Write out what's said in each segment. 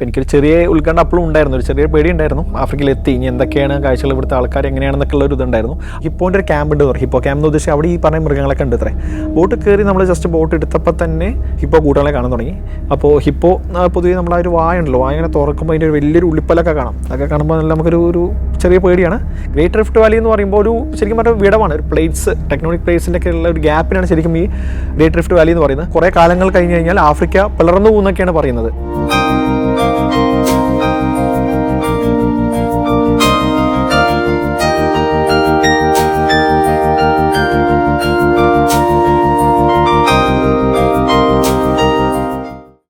അപ്പോൾ എനിക്കൊരു ചെറിയ ഉത്കണ്ഠ അപ്പോഴും ഉണ്ടായിരുന്നു, ഒരു ചെറിയ പേടി ഉണ്ടായിരുന്നു. ആഫ്രിക്കയിലെത്തി ഇനി എന്തൊക്കെയാണ് കാഴ്ചകൾ, ഇവിടുത്തെ ആൾക്കാർ എങ്ങനെയാണെന്നൊക്കെ ഉള്ള ഒരു ഇതുണ്ടായിരുന്നു. ഹിപ്പോൻ്റെ ഒരു ക്യാമ്പ് ഉണ്ട്, ഹിപ്പോ ക്യാമ്പ് എന്ന് ഉദ്ദേശിച്ച് അവിടെ ഈ പറഞ്ഞ മൃഗങ്ങളൊക്കെ ഉണ്ട്. ഇത്രേ ബോട്ട് കയറി നമ്മൾ ജസ്റ്റ് ബോട്ട് എടുത്തപ്പോൾ തന്നെ ഹിപ്പോ കൂട്ടങ്ങളെ കാണാൻ തുടങ്ങി. അപ്പോൾ ഹിപ്പോ പൊതുവേ നമ്മൾ ആ ഒരു വായ ഉണ്ടല്ലോ, വായ ഇങ്ങനെ തുറക്കുമ്പോൾ അതിൻ്റെ ഒരു വലിയൊരു ഉള്ളിപ്പലൊക്കെ കാണാം. അതൊക്കെ കാണുമ്പോൾ നല്ല നമുക്കൊരു ചെറിയ പേടിയാണ്. ഗ്രേറ്റ് റിഫ്റ്റ് വാലി എന്ന് പറയുമ്പോൾ ഒരു ശരിക്കും പറഞ്ഞ വിടവാണ്, ഒരു പ്ലേറ്റ്സ്, ടെക്നോണിക് പ്ലേറ്റ്സിൻ്റെ ഒക്കെ ഉള്ള ഒരു ഗ്യാപ്പിനാണ് ശരിക്കും ഈ ഗ്രേറ്റ് റിഫ്റ്റ് വാലി എന്ന് പറയുന്നത്. കുറേ കാലങ്ങൾ കഴിഞ്ഞ് കഴിഞ്ഞാൽ ആഫ്രിക്ക പിളർന്നു പോകുന്നൊക്കെയാണ് പറയുന്നത്.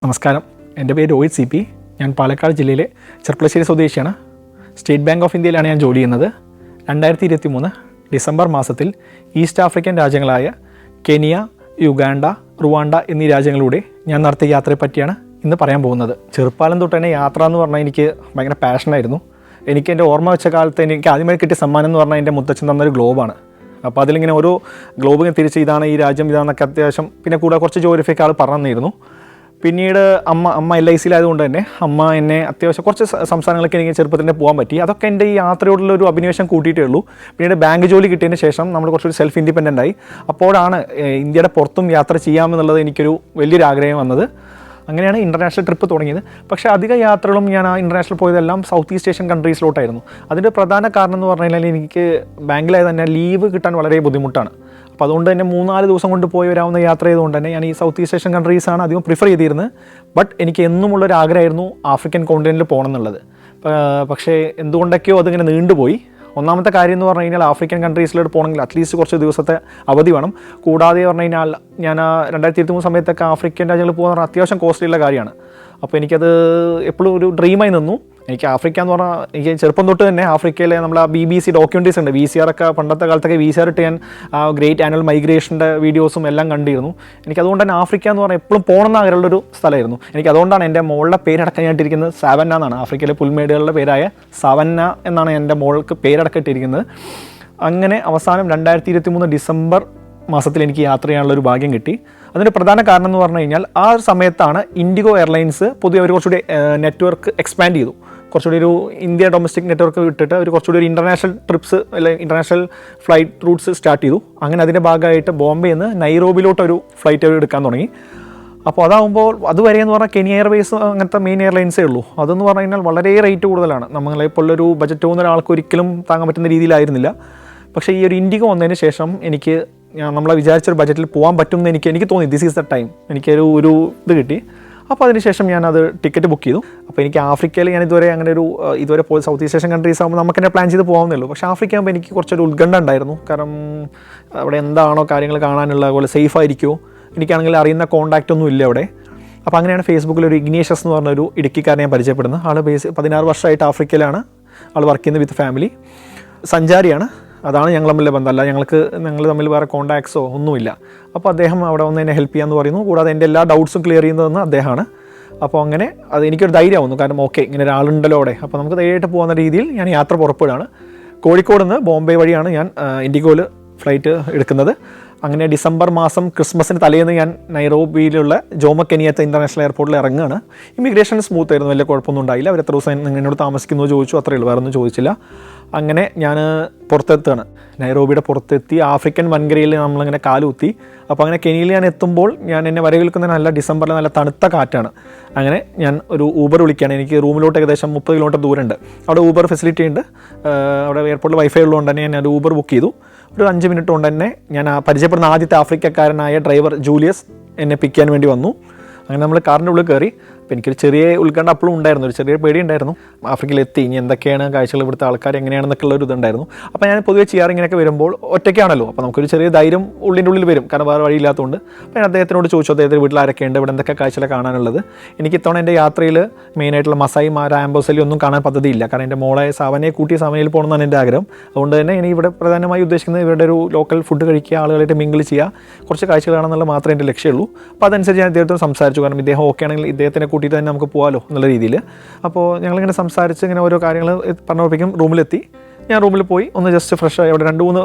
നമസ്കാരം, എൻ്റെ പേര് രോഹിത് CP. ഞാൻ പാലക്കാട് ജില്ലയിലെ ചെർപ്പളശ്ശേരി സ്വദേശിയാണ്. സ്റ്റേറ്റ് ബാങ്ക് ഓഫ് ഇന്ത്യയിലാണ് ഞാൻ ജോലി ചെയ്യുന്നത്. 2023 ഡിസംബർ മാസത്തിൽ ഈസ്റ്റ് ആഫ്രിക്കൻ രാജ്യങ്ങളായ കെനിയ, യുഗാണ്ട, റുവാണ്ട എന്നീ രാജ്യങ്ങളിലൂടെ ഞാൻ നടത്തിയ യാത്രയെ പറ്റിയാണ് ഇന്ന് പറയാൻ പോകുന്നത്. ചെറുപ്പാലം തൊട്ട് തന്നെ യാത്ര എന്ന് പറഞ്ഞാൽ എനിക്ക് ഭയങ്കര പാഷനായിരുന്നു. എനിക്ക് എൻ്റെ ഓർമ്മ വെച്ച കാലത്ത് എനിക്ക് ആദ്യമായി കിട്ടിയ സമ്മാനം എന്ന് പറഞ്ഞാൽ എൻ്റെ മുത്തച്ഛൻ തന്നൊരു ഗ്ലോബാണ്. അപ്പോൾ അതിലിങ്ങനെ ഓരോ ഗ്ലോബ് തിരിച്ച് ഇതാണ് ഈ രാജ്യം, ഇതാണെന്നൊക്കെ അത്യാവശ്യം, പിന്നെ കൂടെ കുറച്ച് ജോഗ്രഫിയൊക്കെ ആൾ പറഞ്ഞിരുന്നു. പിന്നീട് അമ്മ LIC-ലായതുകൊണ്ട് തന്നെ അമ്മ എന്നെ അത്യാവശ്യം കുറച്ച് സംസ്ഥാനങ്ങളൊക്കെ എനിക്ക് ചെറുപ്പത്തിൽ തന്നെ പോകാൻ പറ്റി. അതൊക്കെ എൻ്റെ ഈ യാത്രയോടുള്ള ഒരു അഭിനിവേശം കൂട്ടിയിട്ടേ ഉള്ളൂ. പിന്നീട് ബാങ്ക് ജോലി കിട്ടിയതിന് ശേഷം നമ്മൾ കുറച്ചൊരു സെൽഫ് ഇൻഡിപെൻഡൻ്റ് ആയി. അപ്പോഴാണ് ഇന്ത്യയുടെ പുറത്തും യാത്ര ചെയ്യാമെന്നുള്ളത് എനിക്കൊരു വലിയൊരു ആഗ്രഹം വന്നത്. അങ്ങനെയാണ് ഇൻ്റർനാഷണൽ ട്രിപ്പ് തുടങ്ങിയത്. പക്ഷേ അധിക യാത്രകളും ഞാൻ ആ ഇൻ്റർനാഷണൽ പോയതെല്ലാം സൗത്ത് ഈസ്റ്റ് ഏഷ്യൻ കൺട്രീസിലോട്ടായിരുന്നു. അതിൻ്റെ പ്രധാന കാരണം എന്ന് പറഞ്ഞു കഴിഞ്ഞാൽ എനിക്ക് ബാങ്കിലായത് തന്നെ ലീവ് കിട്ടാൻ വളരെ ബുദ്ധിമുട്ടാണ്. അപ്പോൾ അതുകൊണ്ട് തന്നെ 3-4 ദിവസം കൊണ്ട് പോയി വരാവുന്ന യാത്ര ചെയ്തുകൊണ്ട് തന്നെ ഞാൻ ഈ സൗത്ത് ഈസ്റ്റ് ഏഷ്യൻ കൺട്രീസാണ് അധികം പ്രിഫർ ചെയ്തിരുന്നത്. ബട്ട് എനിക്ക് എന്നുമുള്ളൊരു ആഗ്രഹമായിരുന്നു ആഫ്രിക്കൻ കോണ്ടിനെൻറ്റിൽ പോകണം എന്നുള്ളത്. പക്ഷേ എന്തുകൊണ്ടൊക്കെയോ അതിങ്ങനെ നീണ്ടുപോയി. ഒന്നാമത്തെ കാര്യം എന്ന് പറഞ്ഞു കഴിഞ്ഞാൽ ആഫ്രിക്കൻ കൺട്രീസിലോട്ട് പോകണമെങ്കിൽ അറ്റ്ലീസ്റ്റ് കുറച്ച് ദിവസത്തെ അവധി വേണം. കൂടാതെ പറഞ്ഞു കഴിഞ്ഞാൽ ഞാൻ 2023 സമയത്തൊക്കെ ആഫ്രിക്കൻ രാജ്യങ്ങളിൽ പോകുന്ന അത്യാവശ്യം കോസ്റ്റ്ലിയുള്ള കാര്യമാണ്. അപ്പോൾ എനിക്കത് എപ്പോഴും ഒരു ഡ്രീമായി നിന്നു. എനിക്ക് ആഫ്രിക്ക എന്ന് പറഞ്ഞാൽ എനിക്ക് ചെറുപ്പം തൊട്ട് തന്നെ ആഫ്രിക്കയിലെ നമ്മൾ ആ BBC ഡോക്യുമെൻ്ററീസ് ഉണ്ട്, VCR ഒക്കെ പണ്ടത്തെ കാലത്തൊക്കെ VCR ഇട്ട് ഞാൻ ആ ഗ്രേറ്റ് ആനുവൽ മൈഗ്രേഷൻ്റെ വീഡിയോസും എല്ലാം കണ്ടിരുന്നു. എനിക്കതുകൊണ്ട് തന്നെ ആഫ്രിക്ക എന്ന് പറഞ്ഞാൽ എപ്പോഴും പോകണം എന്ന് ആഗ്രഹമുള്ളൊരു സ്ഥലമായിരുന്നു. എനിക്കതുകൊണ്ടാണ് എൻ്റെ മോളുടെ പേരടക്കാനായിട്ടിരിക്കുന്നത് സാവന്ന എന്നാണ്. ആഫ്രിക്കയിലെ പുൽമേടുകളുടെ പേരായ സാവന്ന എന്നാണ് എൻ്റെ മോൾക്ക് പേരടക്കിട്ടിരിക്കുന്നത്. അങ്ങനെ അവസാനം 2023 ഡിസംബർ മാസത്തിൽ എനിക്ക് യാത്ര ചെയ്യാനുള്ളൊരു ഭാഗ്യം കിട്ടി. അതിൻ്റെ പ്രധാന കാരണം എന്ന് പറഞ്ഞു കഴിഞ്ഞാൽ ആ ഒരു സമയത്താണ് ഇൻഡിഗോ എയർലൈൻസ് പൊതുവെ അവർ കുറച്ചുകൂടി നെറ്റ്വർക്ക് എക്സ്പാൻഡ് ചെയ്തു. കുറച്ചുകൂടി ഒരു ഇന്ത്യ ഡൊമസ്റ്റിക് നെറ്റ്വർക്ക് വിട്ടിട്ട് അവർ കുറച്ചുകൂടി ഒരു ഇൻ്റർനാഷണൽ ട്രിപ്സ് അല്ലെങ്കിൽ ഇൻ്റർനാഷണൽ ഫ്ലൈറ്റ് റൂട്ട്സ് സ്റ്റാർട്ട് ചെയ്തു. അങ്ങനെ അതിൻ്റെ ഭാഗമായിട്ട് ബോംബെയിൽ നിന്ന് നൈറോബിയിലോട്ടൊരു ഫ്ലൈറ്റ് അവർ എടുക്കാൻ തുടങ്ങി. അപ്പോൾ അതാകുമ്പോൾ അതുവരെ എന്ന് പറഞ്ഞാൽ കെനിയ എയർവേസ് അങ്ങനത്തെ മെയിൻ എയർലൈൻസേ ഉള്ളൂ. അതെന്ന് പറഞ്ഞു കഴിഞ്ഞാൽ വളരെ റേറ്റ് കൂടുതലാണ്. നമ്മളെപ്പോലൊരു ബജറ്റ് പോകുന്ന ഒരാൾക്ക് ഒരിക്കലും താങ്ങാൻ പറ്റുന്ന രീതിയിലായിരുന്നില്ല. പക്ഷേ ഈ ഒരു ഇൻഡിഗോ വന്നതിന് ശേഷം എനിക്ക് നമ്മളെ വിചാരിച്ചൊരു ബജറ്റിൽ പോകാൻ പറ്റുമെന്ന് എനിക്ക് തോന്നി. This is the time. എനിക്കൊരു ഇത് കിട്ടി. അപ്പോൾ അതിനുശേഷം ഞാനത് ടിക്കറ്റ് ബുക്ക് ചെയ്തു. അപ്പോൾ എനിക്ക് ആഫ്രിക്കയിൽ ഞാൻ ഇതുവരെ പോയി സൗത്ത് ഈസ്റ്റ് ഏഷ്യൻ കൺട്രീസ് ആകുമ്പോൾ നമുക്ക് തന്നെ പ്ലാൻ ചെയ്ത് പോകാവുന്നേ ഉള്ളൂ. പക്ഷേ ആഫ്രിക്ക ആകുമ്പോൾ എനിക്ക് കുറച്ചൊരു ഉത്കണ്ഠ ഉണ്ടായിരുന്നു. കാരണം അവിടെ എന്താണോ കാര്യങ്ങൾ കാണാനുള്ള, അതുപോലെ സേഫ് ആയിരിക്കുമോ, എനിക്കാണെങ്കിൽ അറിയുന്ന കോൺടാക്റ്റ് ഒന്നും ഇല്ല അവിടെ. അപ്പോൾ അങ്ങനെയാണ് ഫേസ്ബുക്കിൽ ഒരു ഇഗ്നേഷ്യസ് എന്ന് പറഞ്ഞൊരു ഇടുക്കിക്കാരനെ ഞാൻ പരിചയപ്പെടുന്നത്. ആൾ 16 വർഷമായിട്ട് ആഫ്രിക്കയിലാണ് ആൾ വർക്ക് ചെയ്യുന്നത് വിത്ത് ഫാമിലി. സഞ്ചാരിയാണ്. അതാണ് ഞങ്ങൾ തമ്മിലെ ബന്ധം. അല്ല ഞങ്ങൾ തമ്മിൽ വേറെ കോൺടാക്ട്സോ ഒന്നുമില്ല. അപ്പോൾ അദ്ദേഹം അവിടെ വന്ന് എന്നെ ഹെൽപ്പ് ചെയ്യാമെന്ന് പറയുന്നു. കൂടാതെ എൻ്റെ എല്ലാ ഡൗട്ട്സും ക്ലിയർ ചെയ്യുന്നതെന്ന് അദ്ദേഹമാണ്. അപ്പോൾ അങ്ങനെ അത് എനിക്കൊരു ധൈര്യമാവുന്നു. കാരണം ഓക്കെ, ഇങ്ങനെ ഒരാളുണ്ടല്ലോ അവിടെ, അപ്പോൾ നമുക്ക് ധൈര്യമായിട്ട് പോകുന്ന രീതിയിൽ ഞാൻ യാത്ര പുറപ്പെടുകയാണ്. കോഴിക്കോട് നിന്ന് ബോംബെ വഴിയാണ് ഞാൻ ഇൻഡിഗോയിൽ ഫ്ലൈറ്റ് എടുക്കുന്നത്. അങ്ങനെ ഡിസംബർ മാസം ക്രിസ്മസിന് തലേന്ന് ഞാൻ നൈറോബിയിലുള്ള ജോമോ കെനിയത്ത ഇൻ്റർനാഷണൽ എയർപോർട്ടിൽ ഇറങ്ങുകയാണ്. ഇമിഗ്രേഷൻ സ്മൂത്ത് ആയിരുന്നു, വലിയ കുഴപ്പമൊന്നും ഉണ്ടായില്ല. അവർ എത്ര ദിവസം എന്നോട് താമസിക്കുന്നു ചോദിച്ചു, അത്രയേ ഉള്ളൂ, വേറെ ഒന്നും ചോദിച്ചില്ല. അങ്ങനെ ഞാൻ പുറത്തെത്തുകയാണ്. നൈറോബിയുടെ പുറത്തെത്തി ആഫ്രിക്കൻ വൻകരയിൽ നമ്മളിങ്ങനെ കാലുകുത്തി. അപ്പോൾ അങ്ങനെ കെനിയയിൽ ഞാൻ എത്തുമ്പോൾ എന്നെ വരവേൽക്കുന്ന നല്ല ഡിസംബറിൽ നല്ല തണുത്ത കാറ്റാണ്. അങ്ങനെ ഞാൻ ഒരു ഊബർ വിളിക്കുകയാണ്. എനിക്ക് റൂമിലോട്ട് ഏകദേശം 30 കിലോമീറ്റർ ദൂരമുണ്ട്. അവിടെ ഊബർ ഫെസിലിറ്റി ഉണ്ട്. അവിടെ എയർപോർട്ടിൽ വൈഫൈ ഉള്ളതുകൊണ്ട് തന്നെ ഞാൻ ഊബർ ബുക്ക് ചെയ്തു. ഒരു 5 മിനിറ്റ് കൊണ്ട് തന്നെ ഞാൻ പരിചയപ്പെടുന്ന ആദ്യത്തെ ആഫ്രിക്കക്കാരനായ ഡ്രൈവർ ജൂലിയസ് എന്നെ പിക്ക് ചെയ്യാൻ വേണ്ടി വന്നു. അങ്ങനെ നമ്മൾ കാറിൻ്റെ ഉള്ളിൽ കയറി. അപ്പോൾ എനിക്കൊരു ചെറിയ ഉത്കണ്ഠ അപ്പോഴും ഉണ്ടായിരുന്നു, ഒരു ചെറിയ പേടി ഉണ്ടായിരുന്നു. ആഫ്രിക്കയിലെത്തി ഇനി എന്തൊക്കെയാണ് കാഴ്ചകൾ, ഇവിടുത്തെ ആൾക്കാർ എങ്ങനെയാണെന്നൊക്കെ ഉള്ളൊരു ഇതുണ്ടായിരുന്നു. അപ്പോൾ ഞാൻ പൊതുവെ ചെയ്യാറ് ഇങ്ങനെയൊക്കെ വരുമ്പോൾ ഒറ്റയ്ക്കാണല്ലോ, അപ്പോൾ നമുക്കൊരു ചെറിയ ധൈര്യം ഉള്ളിൽ വരും, കാരണം വേറെ വഴിയില്ലാത്തതുകൊണ്ട്. അപ്പോൾ ഞാൻ അദ്ദേഹത്തിനോട് ചോദിച്ചു, അദ്ദേഹത്തിൻ്റെ വീട്ടിൽ ആരൊക്കെ ഉണ്ട്, ഇവിടെ എന്തൊക്കെ കാഴ്ചകൾ കാണാനുള്ളത്. എനിക്ക് ഇത്തവണ എൻ്റെ യാത്രയിൽ മെയിനായിട്ടുള്ള മസായി മാര, ആംബോസലി ഒന്നും കാണാൻ പദ്ധതിയില്ല. കാരണം എൻ്റെ മോളെ സാവനയെ കൂട്ടി സാവനയിൽ പോകണമെന്നാണ് എൻ്റെ ആഗ്രഹം. അതുകൊണ്ട് തന്നെ ഇനി ഇവിടെ പ്രധാനമായി ഉദ്ദേശിക്കുന്നത് ഇവരുടെ ഒരു ലോക്കൽ ഫുഡ് കഴിക്കുക, ആളുകളായിട്ട് മിങ്കിൾ ചെയ്യുക, കുറച്ച് കാഴ്ചകൾ കാണാമെന്നുള്ള മാത്രമേ എൻ്റെ ലക്ഷ്യമുള്ളൂ. അപ്പോൾ അതനുസരിച്ച് ഞാൻ ഇദ്ദേഹത്തോട് സംസാരിച്ചു. കാരണം ഇദ്ദേഹം ഓക്കെ ആണെങ്കിൽ ഇദ്ദേഹത്തിനെ കൂട്ടിയിട്ട് തന്നെ നമുക്ക് പോകാമല്ലോ എന്നുള്ള രീതിയിൽ. അപ്പോൾ ഞങ്ങളിങ്ങനെ സംസാരിച്ച് ഇങ്ങനെ ഓരോ കാര്യങ്ങൾ പറഞ്ഞപ്പോഴേക്കും റൂമിലെത്തി. ഞാൻ റൂമിൽ പോയി ഒന്ന് ജസ്റ്റ് ഫ്രഷായി. അവിടെ 2-3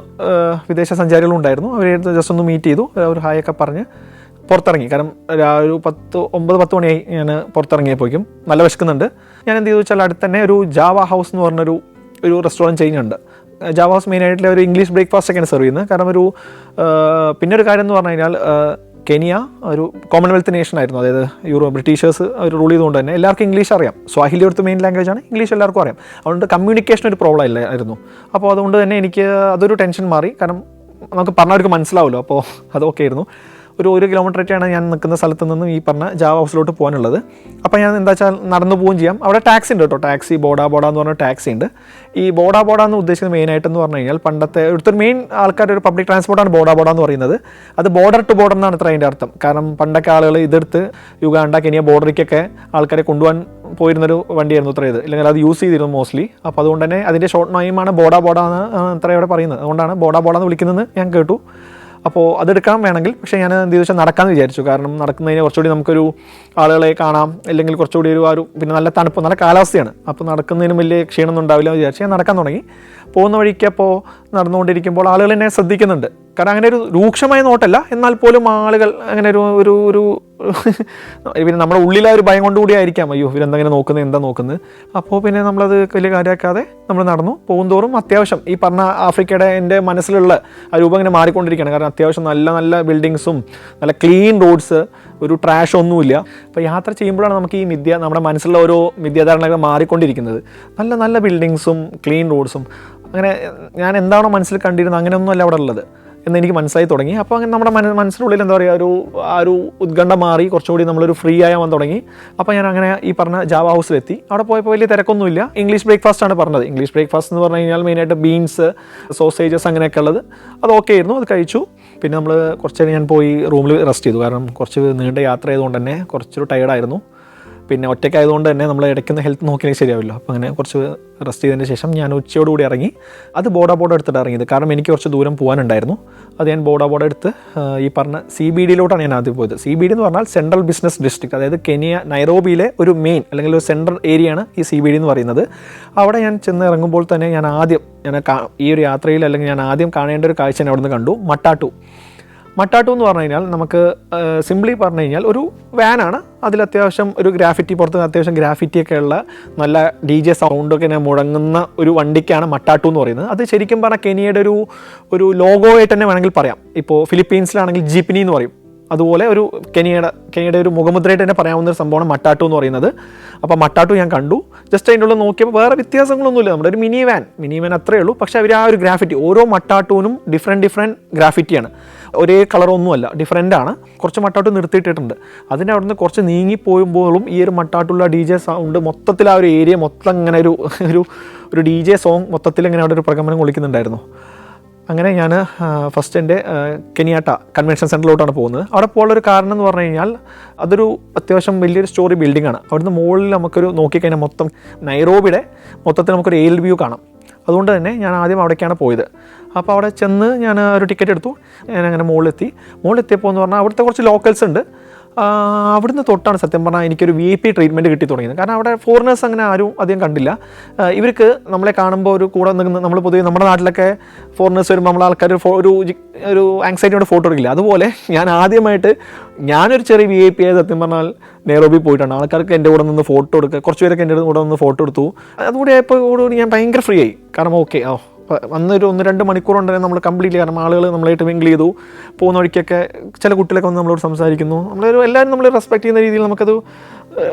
വിദേശ സഞ്ചാരികളുണ്ടായിരുന്നു. അവരെ ജസ്റ്റ് ഒന്ന് മീറ്റ് ചെയ്തു. ഒരു ഹായൊക്കെ പറഞ്ഞ് പുറത്തിറങ്ങി. കാരണം ഒരു 9-10 മണിയായി ഞാൻ പുറത്തിറങ്ങിയപ്പോഴേക്കും നല്ല വിശക്കുന്നുണ്ട്. ഞാൻ എന്ത് ചെയ്തു വെച്ചാൽ അടുത്ത് തന്നെ ഒരു ജാവ ഹൗസ് എന്ന് പറഞ്ഞൊരു റെസ്റ്റോറൻറ്റ് ചെയിൻ ഉണ്ട്. ജാവ ഹൗസ് മെയിനായിട്ടുള്ള ഒരു ഇംഗ്ലീഷ് ബ്രേക്ക്ഫാസ്റ്റ് ഒക്കെയാണ് സെർവ് ചെയ്യുന്നത്. കാരണം പിന്നെ ഒരു കാര്യം എന്ന് പറഞ്ഞു കഴിഞ്ഞാൽ കെനിയ ഒരു കോമൺവെൽത്ത് നേഷൻ ആയിരുന്നു. അതായത് ബ്രിട്ടീഷേഴ്സ് അവർ റൂൾ ചെയ്തുകൊണ്ട് തന്നെ എല്ലാവർക്കും ഇംഗ്ലീഷ് അറിയാം. സ്വാഹിലി അവിടുത്തെ മെയിൻ ലാംഗ്വേജ് ആണ്, ഇംഗ്ലീഷ് എല്ലാവർക്കും അറിയാം. അതുകൊണ്ട് കമ്മ്യൂണിക്കേഷൻ ഒരു പ്രോബ്ലം ഇല്ലായിരുന്നു. അപ്പോൾ അതുകൊണ്ട് തന്നെ എനിക്ക് അതൊരു ടെൻഷൻ മാറി. കാരണം നമുക്ക് പറഞ്ഞവർക്ക് മനസ്സിലാവുമല്ലോ. അപ്പോൾ അതൊക്കെ ആയിരുന്നു. ഒരു 1 കിലോമീറ്ററായിട്ടാണ് ഞാൻ നിൽക്കുന്ന സ്ഥലത്ത് നിന്നും ഈ പറഞ്ഞ ജാവ ഹൗസിലോട്ട് പോകാനുള്ളത്. അപ്പോൾ ഞാൻ എന്താ വെച്ചാൽ നടന്നു പോവുകയും ചെയ്യാം. അവിടെ ടാക്സി ഉണ്ട് കേട്ടോ, ടാക്സി ബോഡ എന്ന് പറഞ്ഞ ടാക്സി ഉണ്ട്. ഈ ബോഡ എന്ന് ഉദ്ദേശിക്കുന്നത് മെയിനായിട്ടെന്ന് പറഞ്ഞു കഴിഞ്ഞാൽ പണ്ടത്തെ ഇവിടുത്തെ മെയിൻ ആൾക്കാരുടെ ഒരു പബ്ലിക് ട്രാൻസ്പോർട്ടാണ് ബോഡ എന്ന് പറയുന്നത്. അത് ബോർഡർ ടു ബോർഡർ എന്നാണ് ഇത്ര അതിൻ്റെ അർത്ഥം. കാരണം പണ്ടൊക്കെ ആളുകൾ ഇതെടുത്ത് യുഗാണ്ട കെനിയ ബോർഡറിക്കൊക്കെ ആൾക്കാരെ കൊണ്ടുപോകാൻ പോയിരുന്നൊരു വണ്ടിയായിരുന്നു ഇത്ര ഇത്, ഇല്ലെങ്കിൽ അത് യൂസ് ചെയ്തിരുന്നു മോസ്റ്റ്ലി. അപ്പോൾ അതുകൊണ്ട് തന്നെ അതിൻ്റെ ഷോർട്ട് നെയിമാണ് ബോഡ എന്ന് ഇത്ര ഇവിടെ പറയുന്നത്. അതുകൊണ്ടാണ് ബോഡ എന്ന് വിളിക്കുന്നതെന്ന് ഞാൻ കേട്ടു. അപ്പോൾ അതെടുക്കാൻ വേണമെങ്കിൽ, പക്ഷേ ഞാൻ എന്ത് ചെയ്തു വെച്ചാൽ നടക്കാമെന്ന് വിചാരിച്ചു. കാരണം നടക്കുന്നതിന് കുറച്ചുകൂടി നമുക്കൊരു ആളുകളെ കാണാം, അല്ലെങ്കിൽ കുറച്ചുകൂടി പിന്നെ നല്ല തണുപ്പ്, നല്ല കാലാവസ്ഥയാണ്. അപ്പോൾ നടക്കുന്നതിനും വലിയ ക്ഷീണമൊന്നും ഉണ്ടാവില്ല എന്ന് വിചാരിച്ച് ഞാൻ നടക്കാൻ തുടങ്ങി. പോകുന്ന വഴിക്ക് അപ്പോൾ നടന്നുകൊണ്ടിരിക്കുമ്പോൾ ആളുകൾ എന്നെ ശ്രദ്ധിക്കുന്നുണ്ട്. കാരണം അങ്ങനെ ഒരു രൂക്ഷമായ നോട്ടല്ല, എന്നാൽ പോലും ആളുകൾ അങ്ങനെ ഒരു പിന്നെ നമ്മുടെ ഉള്ളിലെ ഒരു ഭയം കൊണ്ടുകൂടി ആയിരിക്കാം, അയ്യോ ഇവരെന്തെങ്കിലും നോക്കുന്നത്, എന്താ നോക്കുന്നത്. അപ്പോൾ പിന്നെ നമ്മളത് വലിയ കാര്യമാക്കാതെ നമ്മൾ നടന്നു. പോകുന്തോറും അത്യാവശ്യം ഈ പറഞ്ഞ ആഫ്രിക്കയുടെ എൻ്റെ മനസ്സിലുള്ള ആ രൂപം ഇങ്ങനെ മാറിക്കൊണ്ടിരിക്കുകയാണ്. കാരണം അത്യാവശ്യം നല്ല ബിൽഡിങ്സും നല്ല ക്ലീൻ റോഡ്സ്, ഒരു ട്രാഷ് ഒന്നുമില്ല. അപ്പോൾ യാത്ര ചെയ്യുമ്പോഴാണ് നമുക്ക് ഈ നമ്മുടെ മനസ്സിലുള്ള ഓരോ മിഥ്യാധാരണകൾ മാറിക്കൊണ്ടിരിക്കുന്നത്. നല്ല ബിൽഡിങ്സും ക്ലീൻ റോഡ്സും, അങ്ങനെ ഞാൻ എന്താണോ മനസ്സിൽ കണ്ടിരുന്നത് അങ്ങനെയൊന്നുമല്ല അവിടെ ഉള്ളത് എന്നെനിക്ക് മനസ്സിലായി തുടങ്ങി. അപ്പോൾ അങ്ങനെ നമ്മുടെ മനസ്സിനുള്ളിൽ എന്താ പറയുക, ഒരു ഉത്കണ്ഠ മാറി കുറച്ചുകൂടി നമ്മളൊരു ഫ്രീ ആയാൻ തുടങ്ങി. അപ്പോൾ ഞാൻ അങ്ങനെ ഈ പറഞ്ഞ ജാവ ഹൗസിലെത്തി. അവിടെ പോയപ്പോൾ വലിയ തിരക്കൊന്നുമില്ല. ഇംഗ്ലീഷ് ബ്രേക്ക്ഫാസ്റ്റാണ് പറഞ്ഞത്. ഇംഗ്ലീഷ് ബ്രേക്ക്ഫാസ്റ്റ് എന്ന് പറഞ്ഞു കഴിഞ്ഞാൽ മെയിനായിട്ട് ബീൻസ്, സോസേജസ് അങ്ങനെയൊക്കെ ഉള്ളത്, അത് ഓക്കെ ആയിരുന്നു. അത് കഴിച്ചു. പിന്നെ നമ്മൾ കുറച്ച് നേരം ഞാൻ പോയി റൂമിൽ റെസ്റ്റ് ചെയ്തു. കാരണം കുറച്ച് നീണ്ട യാത്ര ആയതുകൊണ്ട് തന്നെ കുറച്ചൊരു ടയർഡായിരുന്നു. പിന്നെ ഒറ്റയ്ക്കായതുകൊണ്ട് തന്നെ നമ്മൾ ഇടയ്ക്കുന്ന ഹെൽത്ത് നോക്കിയാൽ ശരിയാവില്ല. അപ്പോൾ അങ്ങനെ കുറച്ച് റെസ്റ്റ് ചെയ്തതിന് ശേഷം ഞാൻ ഉച്ചയോടുകൂടി ഇറങ്ങി. അത് ബോഡ എടുത്തിട്ട് ഇറങ്ങിയത്. കാരണം എനിക്ക് കുറച്ച് ദൂരം പോകാനുണ്ടായിരുന്നു. അത് ഞാൻ ബോഡ എടുത്ത് ഈ പറഞ്ഞ CBDയിലോട്ടാണ് ഞാൻ ആദ്യം പോയത്. CBD എന്ന് പറഞ്ഞാൽ സെൻട്രൽ ബിസിനസ് ഡിസ്ട്രിക്ട്, അതായത് കെനിയ നൈറോബിയിലെ ഒരു മെയിൻ അല്ലെങ്കിൽ ഒരു സെൻട്രൽ ഏരിയയാണ് ഈ CBD എന്ന് പറയുന്നത്. അവിടെ ഞാൻ ചെന്ന് ഇറങ്ങുമ്പോൾ തന്നെ ഞാൻ ഈ ഒരു യാത്രയിൽ അല്ലെങ്കിൽ ഞാൻ ആദ്യം കാണേണ്ട ഒരു കാഴ്ച ഞാൻ അവിടെ നിന്ന് കണ്ടു. മട്ടാട്ടു എന്ന് പറഞ്ഞു കഴിഞ്ഞാൽ നമുക്ക് സിംപ്ലി പറഞ്ഞു കഴിഞ്ഞാൽ ഒരു വാനാണ്. അതിലത്യാവശ്യം ഒരു പുറത്ത് അത്യാവശ്യം ഗ്രാഫിറ്റിയൊക്കെ ഉള്ള നല്ല DJ സൗണ്ടൊക്കെ ഇങ്ങനെ മുഴങ്ങുന്ന ഒരു വണ്ടിക്കാണ് മട്ടാട്ടു എന്ന് പറയുന്നത്. അത് ശരിക്കും പറഞ്ഞാൽ കെനിയയുടെ ഒരു ലോഗോ ആയിട്ട് തന്നെ വേണമെങ്കിൽ പറയാം. ഇപ്പോൾ ഫിലിപ്പീൻസിലാണെങ്കിൽ ജീപ്പിനി എന്ന് പറയും. അതുപോലെ ഒരു കെനിയയുടെ ഒരു മുഖമുദ്രയായിട്ട് തന്നെ പറയാവുന്ന ഒരു സംഭവമാണ് മട്ടാട്ടു എന്ന് പറയുന്നത്. അപ്പോൾ മട്ടാട്ടു ഞാൻ കണ്ടു. ജസ്റ്റ് അതിൻ്റെ ഉള്ളിൽ നോക്കിയപ്പോൾ വേറെ വ്യത്യാസങ്ങളൊന്നുമില്ല. നമ്മുടെ ഒരു മിനി വാൻ അത്രയേ ഉള്ളൂ. പക്ഷേ അവർ ആ ഒരു ഗ്രാഫിറ്റി, ഓരോ മട്ടാട്ടുവിനും ഡിഫറെൻറ്റ് ഗ്രാഫിറ്റിയാണ്. ഒരേ കളറൊന്നുമല്ല, ഡിഫറെൻ്റാണ്. കുറച്ച് മട്ടാട്ടു നിർത്തിയിട്ടിട്ടുണ്ട്. അതിൻ്റെ അവിടെ നിന്ന് കുറച്ച് നീങ്ങിപ്പോയുമ്പോഴും ഈ ഒരു മട്ടാട്ടുള്ള DJ സൗണ്ട് മൊത്തത്തിൽ ആ ഒരു ഏരിയ മൊത്തം ഇങ്ങനെ ഒരു DJ സോങ് മൊത്തത്തിൽ ഇങ്ങനെ അവിടെ ഒരു പ്രകമ്പനം കൊള്ളിക്കുന്നുണ്ടായിരുന്നു. അങ്ങനെ ഞാൻ ഫസ്റ്റ് എൻ്റെ കെനിയാട്ട കൺവെൻഷൻ സെൻറ്ററിലോട്ടാണ് പോകുന്നത്. അവിടെ പോകാനുള്ളൊരു കാരണം എന്ന് പറഞ്ഞു കഴിഞ്ഞാൽ അതൊരു അത്യാവശ്യം വലിയൊരു സ്റ്റോറി ബിൽഡിംഗ് ആണ്. അവിടുന്ന് മുകളിൽ നമുക്കൊരു നോക്കിക്കഴിഞ്ഞാൽ മൊത്തം നൈറോബിയുടെ മൊത്തത്തിൽ നമുക്കൊരു എയർ വ്യൂ കാണാം. അതുകൊണ്ട് തന്നെ ഞാൻ ആദ്യം അവിടേക്കാണ് പോയത്. അപ്പോൾ അവിടെ ചെന്ന് ഞാൻ ഒരു ടിക്കറ്റ് എടുത്തു. ഞാൻ അങ്ങനെ മുകളിലെത്തിയപ്പോൾ എന്ന് പറഞ്ഞാൽ അവിടുത്തെ കുറച്ച് ലോക്കൽസ് ഉണ്ട്. അവിടുന്ന് തൊട്ടാണ് സത്യം പറഞ്ഞാൽ എനിക്കൊരു VIP ട്രീറ്റ്മെൻറ്റ് കിട്ടി തുടങ്ങിയത്. കാരണം അവിടെ ഫോറിനേഴ്സ് അങ്ങനെ ആരും അധികം കണ്ടില്ല. ഇവർക്ക് നമ്മളെ കാണുമ്പോൾ ഒരു കൂടെ നിൽക്കുന്ന, നമ്മൾ പൊതുവെ നമ്മുടെ നാട്ടിലൊക്കെ ഫോറിനേഴ്സ് വരുമ്പോൾ നമ്മളെ ആൾക്കാർ ഒരു ആങ്സൈറ്റിയോടെ ഫോട്ടോ എടുക്കില്ല. അതുപോലെ ഞാനൊരു ചെറിയ VIP ആയി സത്യം പറഞ്ഞാൽ നൈറോബി പോയിട്ടാണ്. ആൾക്കാർക്ക് എൻ്റെ കൂടെ നിന്ന് ഫോട്ടോ എടുക്കുക, കുറച്ച് പേരൊക്കെ എൻ്റെ കൂടെ നിന്ന് ഫോട്ടോ എടുത്തു. അതുകൂടി ആയപ്പോൾ ഞാൻ ഭയങ്കര ഫ്രീ ആയി. കാരണം വന്നൊരു 1-2 മണിക്കൂർ ഉണ്ടെങ്കിൽ നമ്മൾ കംപ്ലീറ്റ്ലി, കാരണം ആളുകൾ നമ്മളായിട്ട് മിങ്കിൾ ചെയ്തു. പോകുന്ന വഴിക്കൊക്കെ ചില കുട്ടികളൊക്കെ വന്ന് നമ്മളോട് സംസാരിക്കുന്നു. എല്ലാവരും നമ്മൾ റെസ്പെക്ട് ചെയ്യുന്ന രീതിയിൽ നമുക്കത്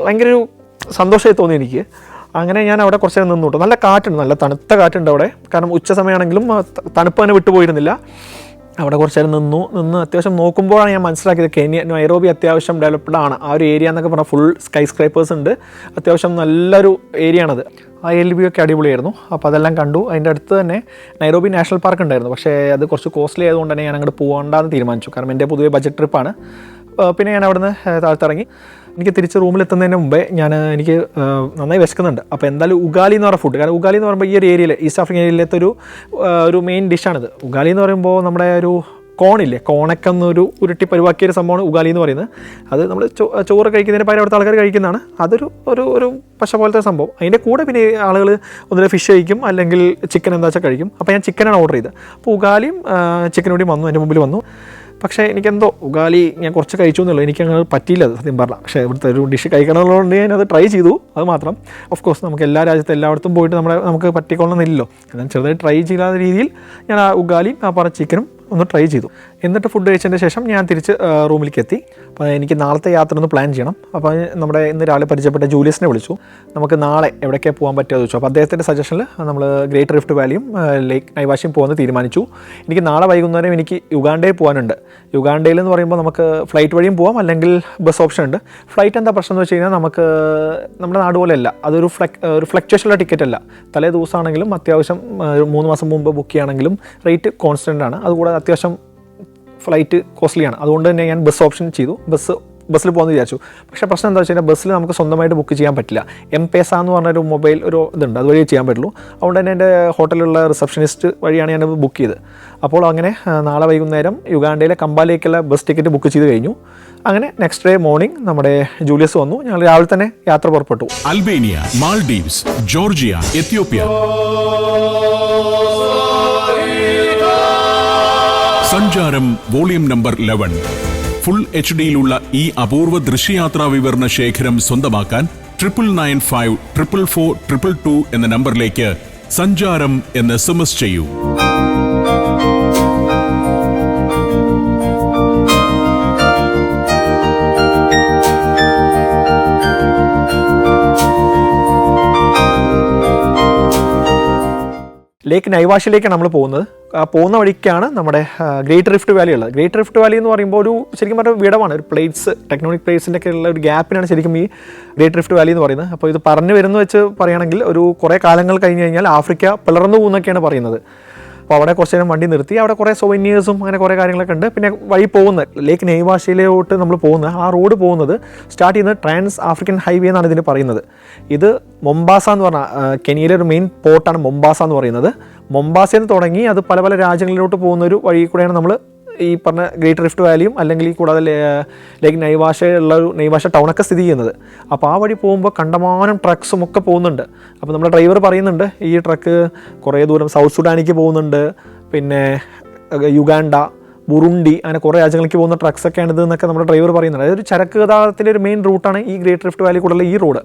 ഭയങ്കര ഒരു സന്തോഷമായി തോന്നി എനിക്ക്. അങ്ങനെ ഞാൻ അവിടെ കുറച്ച് നേരം നിന്നു. നല്ല കാറ്റുണ്ട്, നല്ല തണുത്ത കാറ്റുണ്ട് അവിടെ. കാരണം ഉച്ച സമയമാണെങ്കിലും തണുപ്പ് തന്നെ വിട്ടുപോയിരുന്നില്ല. അവിടെ കുറച്ച് നേരം നിന്ന് അത്യാവശ്യം നോക്കുമ്പോഴാണ് ഞാൻ മനസ്സിലാക്കിയത് നൈറോബി അത്യാവശ്യം ഡെവലപ്ഡ് ആണ്. ആ ഒരു ഏരിയ എന്നൊക്കെ പറഞ്ഞാൽ ഫുൾ സ്കൈ സ്ക്രൈപ്പേഴ്സ് ഉണ്ട്. അത്യാവശ്യം നല്ലൊരു ഏരിയ ആണത്. ആ LB ഒക്കെ അടിപൊളിയായിരുന്നു. അപ്പോൾ അതെല്ലാം കണ്ടു. അതിൻ്റെ അടുത്ത് തന്നെ നൈറോബി നാഷണൽ പാർക്ക് ഉണ്ടായിരുന്നു. പക്ഷേ അത് കുറച്ച് കോസ്റ്റ്ലി ആയതുകൊണ്ട് തന്നെ ഞാൻ അങ്ങോട്ട് പോകണ്ടെന്ന് തീരുമാനിച്ചു. കാരണം എൻ്റെ പൊതുവെ ബജറ്റ് ട്രിപ്പാണ്. പിന്നെ ഞാൻ അവിടെ നിന്ന് താഴ്ത്തിറങ്ങി. എനിക്ക് തിരിച്ച് റൂമിലെത്തുന്നതിന് മുമ്പേ എനിക്ക് നന്നായി വിശക്കുന്നുണ്ട്. അപ്പോൾ എന്തായാലും ഉഗാലി എന്ന് പറഞ്ഞ ഫുഡ്, കാരണം ഉഗാലി എന്ന് പറയുമ്പോൾ ഈ ഒരു ഏരിയയിൽ, ഈസ്റ്റ് ആഫ്രിക്കൻ ഏരിയയിലത്തെ ഒരു മെയിൻ ഡിഷാണിത്. ഉഗാലി എന്ന് പറയുമ്പോൾ നമ്മുടെ ഒരു കോണൊക്കെ എന്നൊരു ഉരുട്ടി പരിവാക്കിയൊരു സംഭവമാണ് ഉഗാലി എന്ന് പറയുന്നത്. അത് നമ്മൾ ചോറ് കഴിക്കുന്നതിന് പകരം അവിടുത്തെ ആൾക്കാർ കഴിക്കുന്നതാണ്. അതൊരു പശ പോലത്തെ സംഭവം. അതിൻ്റെ കൂടെ പിന്നെ ആളുകൾ ഒന്നിലെ ഫിഷ് കഴിക്കും, അല്ലെങ്കിൽ ചിക്കൻ എന്താ വെച്ചാൽ കഴിക്കും. അപ്പോൾ ഞാൻ ചിക്കനാണ് ഓർഡർ ചെയ്തത്. അപ്പോൾ ഉഗാലിയും ചിക്കനും കൂടി വന്നു, എൻ്റെ മുമ്പിൽ വന്നു. പക്ഷേ എനിക്കെന്തോ ഉഗാലി ഞാൻ കുറച്ച് കഴിച്ചു എന്നുള്ളൂ, എനിക്കങ്ങനെ പറ്റിയില്ല അത് സത്യം പറഞ്ഞാൽ. പക്ഷേ ഇവിടുത്തെ ഒരു ഡിഷ് കഴിക്കണമെന്നുള്ളത് ഞാനത് ട്രൈ ചെയ്തു, അത് മാത്രം. ഓഫ് കോഴ്സ് നമുക്ക് എല്ലാ രാജ്യത്തും എല്ലായിടത്തും പോയിട്ട് നമുക്ക് പറ്റിക്കൊള്ളണമെന്നില്ലല്ലോ. എന്നാൽ ചെറുതായി ട്രൈ ചെയ്യാത്ത രീതിയിൽ ഞാൻ ആ ഉഗാലിയും ആ പറഞ്ഞ ചിക്കനും ഒന്ന് ട്രൈ ചെയ്തു. എന്നിട്ട് ഫുഡ് കഴിച്ചതിന് ശേഷം ഞാൻ തിരിച്ച് റൂമിലേക്ക് എത്തി. അപ്പോൾ എനിക്ക് നാളത്തെ യാത്ര ഒന്ന് പ്ലാൻ ചെയ്യണം. അപ്പോൾ നമ്മുടെ ഇന്ന് രാവിലെ പരിചയപ്പെട്ട ജൂലിയസിനെ വിളിച്ചു. നമുക്ക് നാളെ എവിടേക്കാണ് പോകാൻ പറ്റുമോ ചോദിച്ചു. അപ്പോൾ അദ്ദേഹത്തിൻ്റെ സജഷനിൽ നമ്മൾ ഗ്രേറ്റ് റിഫ്റ്റ് വാലിയും ലേക്ക് നൈവാഷയും പോകുന്നത് തീരുമാനിച്ചു. എനിക്ക് നാളെ വൈകുന്നേരം എനിക്ക് യുഗാണ്ടയിൽ പോകാനുണ്ട്. യുഗാണ്ടയിൽ എന്ന് പറയുമ്പോൾ നമുക്ക് ഫ്ലൈറ്റ് വഴിയും പോകാം, അല്ലെങ്കിൽ ബസ് ഓപ്ഷൻ ഉണ്ട്. ഫ്ലൈറ്റ് എന്താ പ്രശ്നം എന്ന് വെച്ച് കഴിഞ്ഞാൽ നമുക്ക് നമ്മുടെ നാട് പോലെയല്ല, അതൊരു ഫ്ലക്ച്വേഷനുള്ള ടിക്കറ്റ് അല്ല. തലേ ദിവസമാണെങ്കിലും അത്യാവശ്യം 3 മാസം മുമ്പ് ബുക്ക് ചെയ്യുകയാണെങ്കിലും റേറ്റ് കോൺസ്റ്റൻ്റ് ആണ്. അതുകൂടാതെ അത്യാവശ്യം ഫ്ലൈറ്റ് കോസ്റ്റ്ലിയാണ്. അതുകൊണ്ട് തന്നെ ഞാൻ ബസ് ഓപ്ഷൻ ചെയ്തു, ബസ്സിൽ പോകുമെന്ന് വിചാരിച്ചു. പക്ഷേ പ്രശ്നം എന്താ വെച്ച് കഴിഞ്ഞാൽ ബസ്സിൽ നമുക്ക് സ്വന്തമായിട്ട് ബുക്ക് ചെയ്യാൻ പറ്റില്ല. എം-പേസ എന്ന് പറഞ്ഞൊരു മൊബൈൽ ഒരു ഇതുണ്ട്, അതുവഴി ചെയ്യാൻ പറ്റുള്ളൂ. അതുകൊണ്ട് തന്നെ എൻ്റെ ഹോട്ടലിലുള്ള റിസപ്ഷനിസ്റ്റ് വഴിയാണ് ഞാൻ ബുക്ക് ചെയ്തത്. അപ്പോൾ അങ്ങനെ നാളെ വൈകുന്നേരം യുഗാണ്ടയിലെ കമ്പാലയിലേക്കുള്ള ബസ് ടിക്കറ്റ് ബുക്ക് ചെയ്ത് കഴിഞ്ഞു. അങ്ങനെ നെക്സ്റ്റ് ഡേ മോർണിംഗ് നമ്മുടെ ജൂലിയസ് വന്നു. ഞങ്ങൾ രാവിലെ തന്നെ യാത്ര പുറപ്പെട്ടു. Albania, Maldives, Georgia, Ethiopia. സഞ്ചാരം വോളിയം നമ്പർ 11. ഫുൾ HD-യിലുള്ള ഈ അപൂർവ ദൃശ്യയാത്രാ വിവരണ ശേഖരം സ്വന്തമാക്കാൻ 9995 444 222 എന്ന നമ്പറിലേക്ക് സഞ്ചാരം എന്ന് SMS ചെയ്യൂ. ലേക്ക് നൈവാഷിലേക്കാണ് നമ്മൾ പോകുന്നത്. പോകുന്ന വഴിക്കാണ് നമ്മുടെ ഗ്രേറ്റ് റിഫ്റ്റ് വാലി ഉള്ളത്. ഗ്രേറ്റ് റിഫ്റ്റ് വാലി എന്ന് പറയുമ്പോൾ ഒരു ശരിക്കും പറഞ്ഞാൽ വിടവാണ്, ഒരു പ്ലേറ്റ്സ്, ടെക്നോണിക് പ്ലേറ്റ്സിൻ്റെ ഒക്കെ ഉള്ള ഒരു ഗ്യാപ്പിനാണ് ശരിക്കും ഈ ഗ്രേറ്റ് റിഫ്റ്റ് വാലി എന്ന് പറയുന്നത്. അപ്പോൾ ഇത് പറഞ്ഞു വരുന്നത് വെച്ച് പറയുകയാണെങ്കിൽ ഒരു കുറേ കാലങ്ങൾ കഴിഞ്ഞ് കഴിഞ്ഞാൽ ആഫ്രിക്ക പിളർന്നു പോകുന്നൊക്കെയാണ് പറയുന്നത്. അപ്പോൾ അവിടെ കുറച്ച് നേരം വണ്ടി നിർത്തി, അവിടെ കുറേ സൊവനീഴ്സും അങ്ങനെ കുറേ കാര്യങ്ങളൊക്കെ ഉണ്ട്. പിന്നെ വഴി പോകുന്നത് ലേക്ക് നൈവാഷിയിലോട്ട് നമ്മൾ പോകുന്നത്, ആ റോഡ് പോകുന്നത് സ്റ്റാർട്ട് ചെയ്യുന്നത് ട്രാൻസ് ആഫ്രിക്കൻ ഹൈവേ എന്നാണ് ഇതിന് പറയുന്നത്. ഇത് മൊംബാസ എന്ന് പറഞ്ഞാൽ കെനിയയിലെ ഒരു മെയിൻ പോർട്ടാണ് മൊംബാസ എന്ന് പറയുന്നത്. മൊംബാസയിൽ നിന്ന് തുടങ്ങി അത് പല പല രാജ്യങ്ങളിലോട്ട് പോകുന്ന ഒരു വഴി കൂടെയാണ് നമ്മൾ ഈ പറഞ്ഞ ഗ്രേറ്റ് റിഫ്റ്റ് വാലിയും അല്ലെങ്കിൽ ഈ കൂടാതെ ലേക്ക് നൈവാഷയുള്ള ഒരു നൈവാഷ ടൗണൊക്കെ സ്ഥിതി ചെയ്യുന്നത്. അപ്പോൾ ആ വഴി പോകുമ്പോൾ കണ്ടമാനം ട്രക്സും ഒക്കെ പോകുന്നുണ്ട്. അപ്പോൾ നമ്മുടെ ഡ്രൈവർ പറയുന്നുണ്ട് ഈ ട്രക്ക് കുറേ ദൂരം സൗത്ത് സുഡാനിക്ക് പോകുന്നുണ്ട്, പിന്നെ യുഗാണ്ട, ബുറുണ്ടി, അങ്ങനെ കുറേ രാജ്യങ്ങളിലേക്ക് പോകുന്ന ട്രക്സൊക്കെയാണ് ഇത് എന്നൊക്കെ നമ്മുടെ ഡ്രൈവർ പറയുന്നുണ്ട്. അതൊരു ചരക്ക് ഗതാഗതത്തിൻ്റെ ഒരു മെയിൻ റൂട്ടാണ് ഈ ഗ്രേറ്റ് റിഫ്റ്റ് വാലി കൂടെയുള്ള ഈ റോഡ്.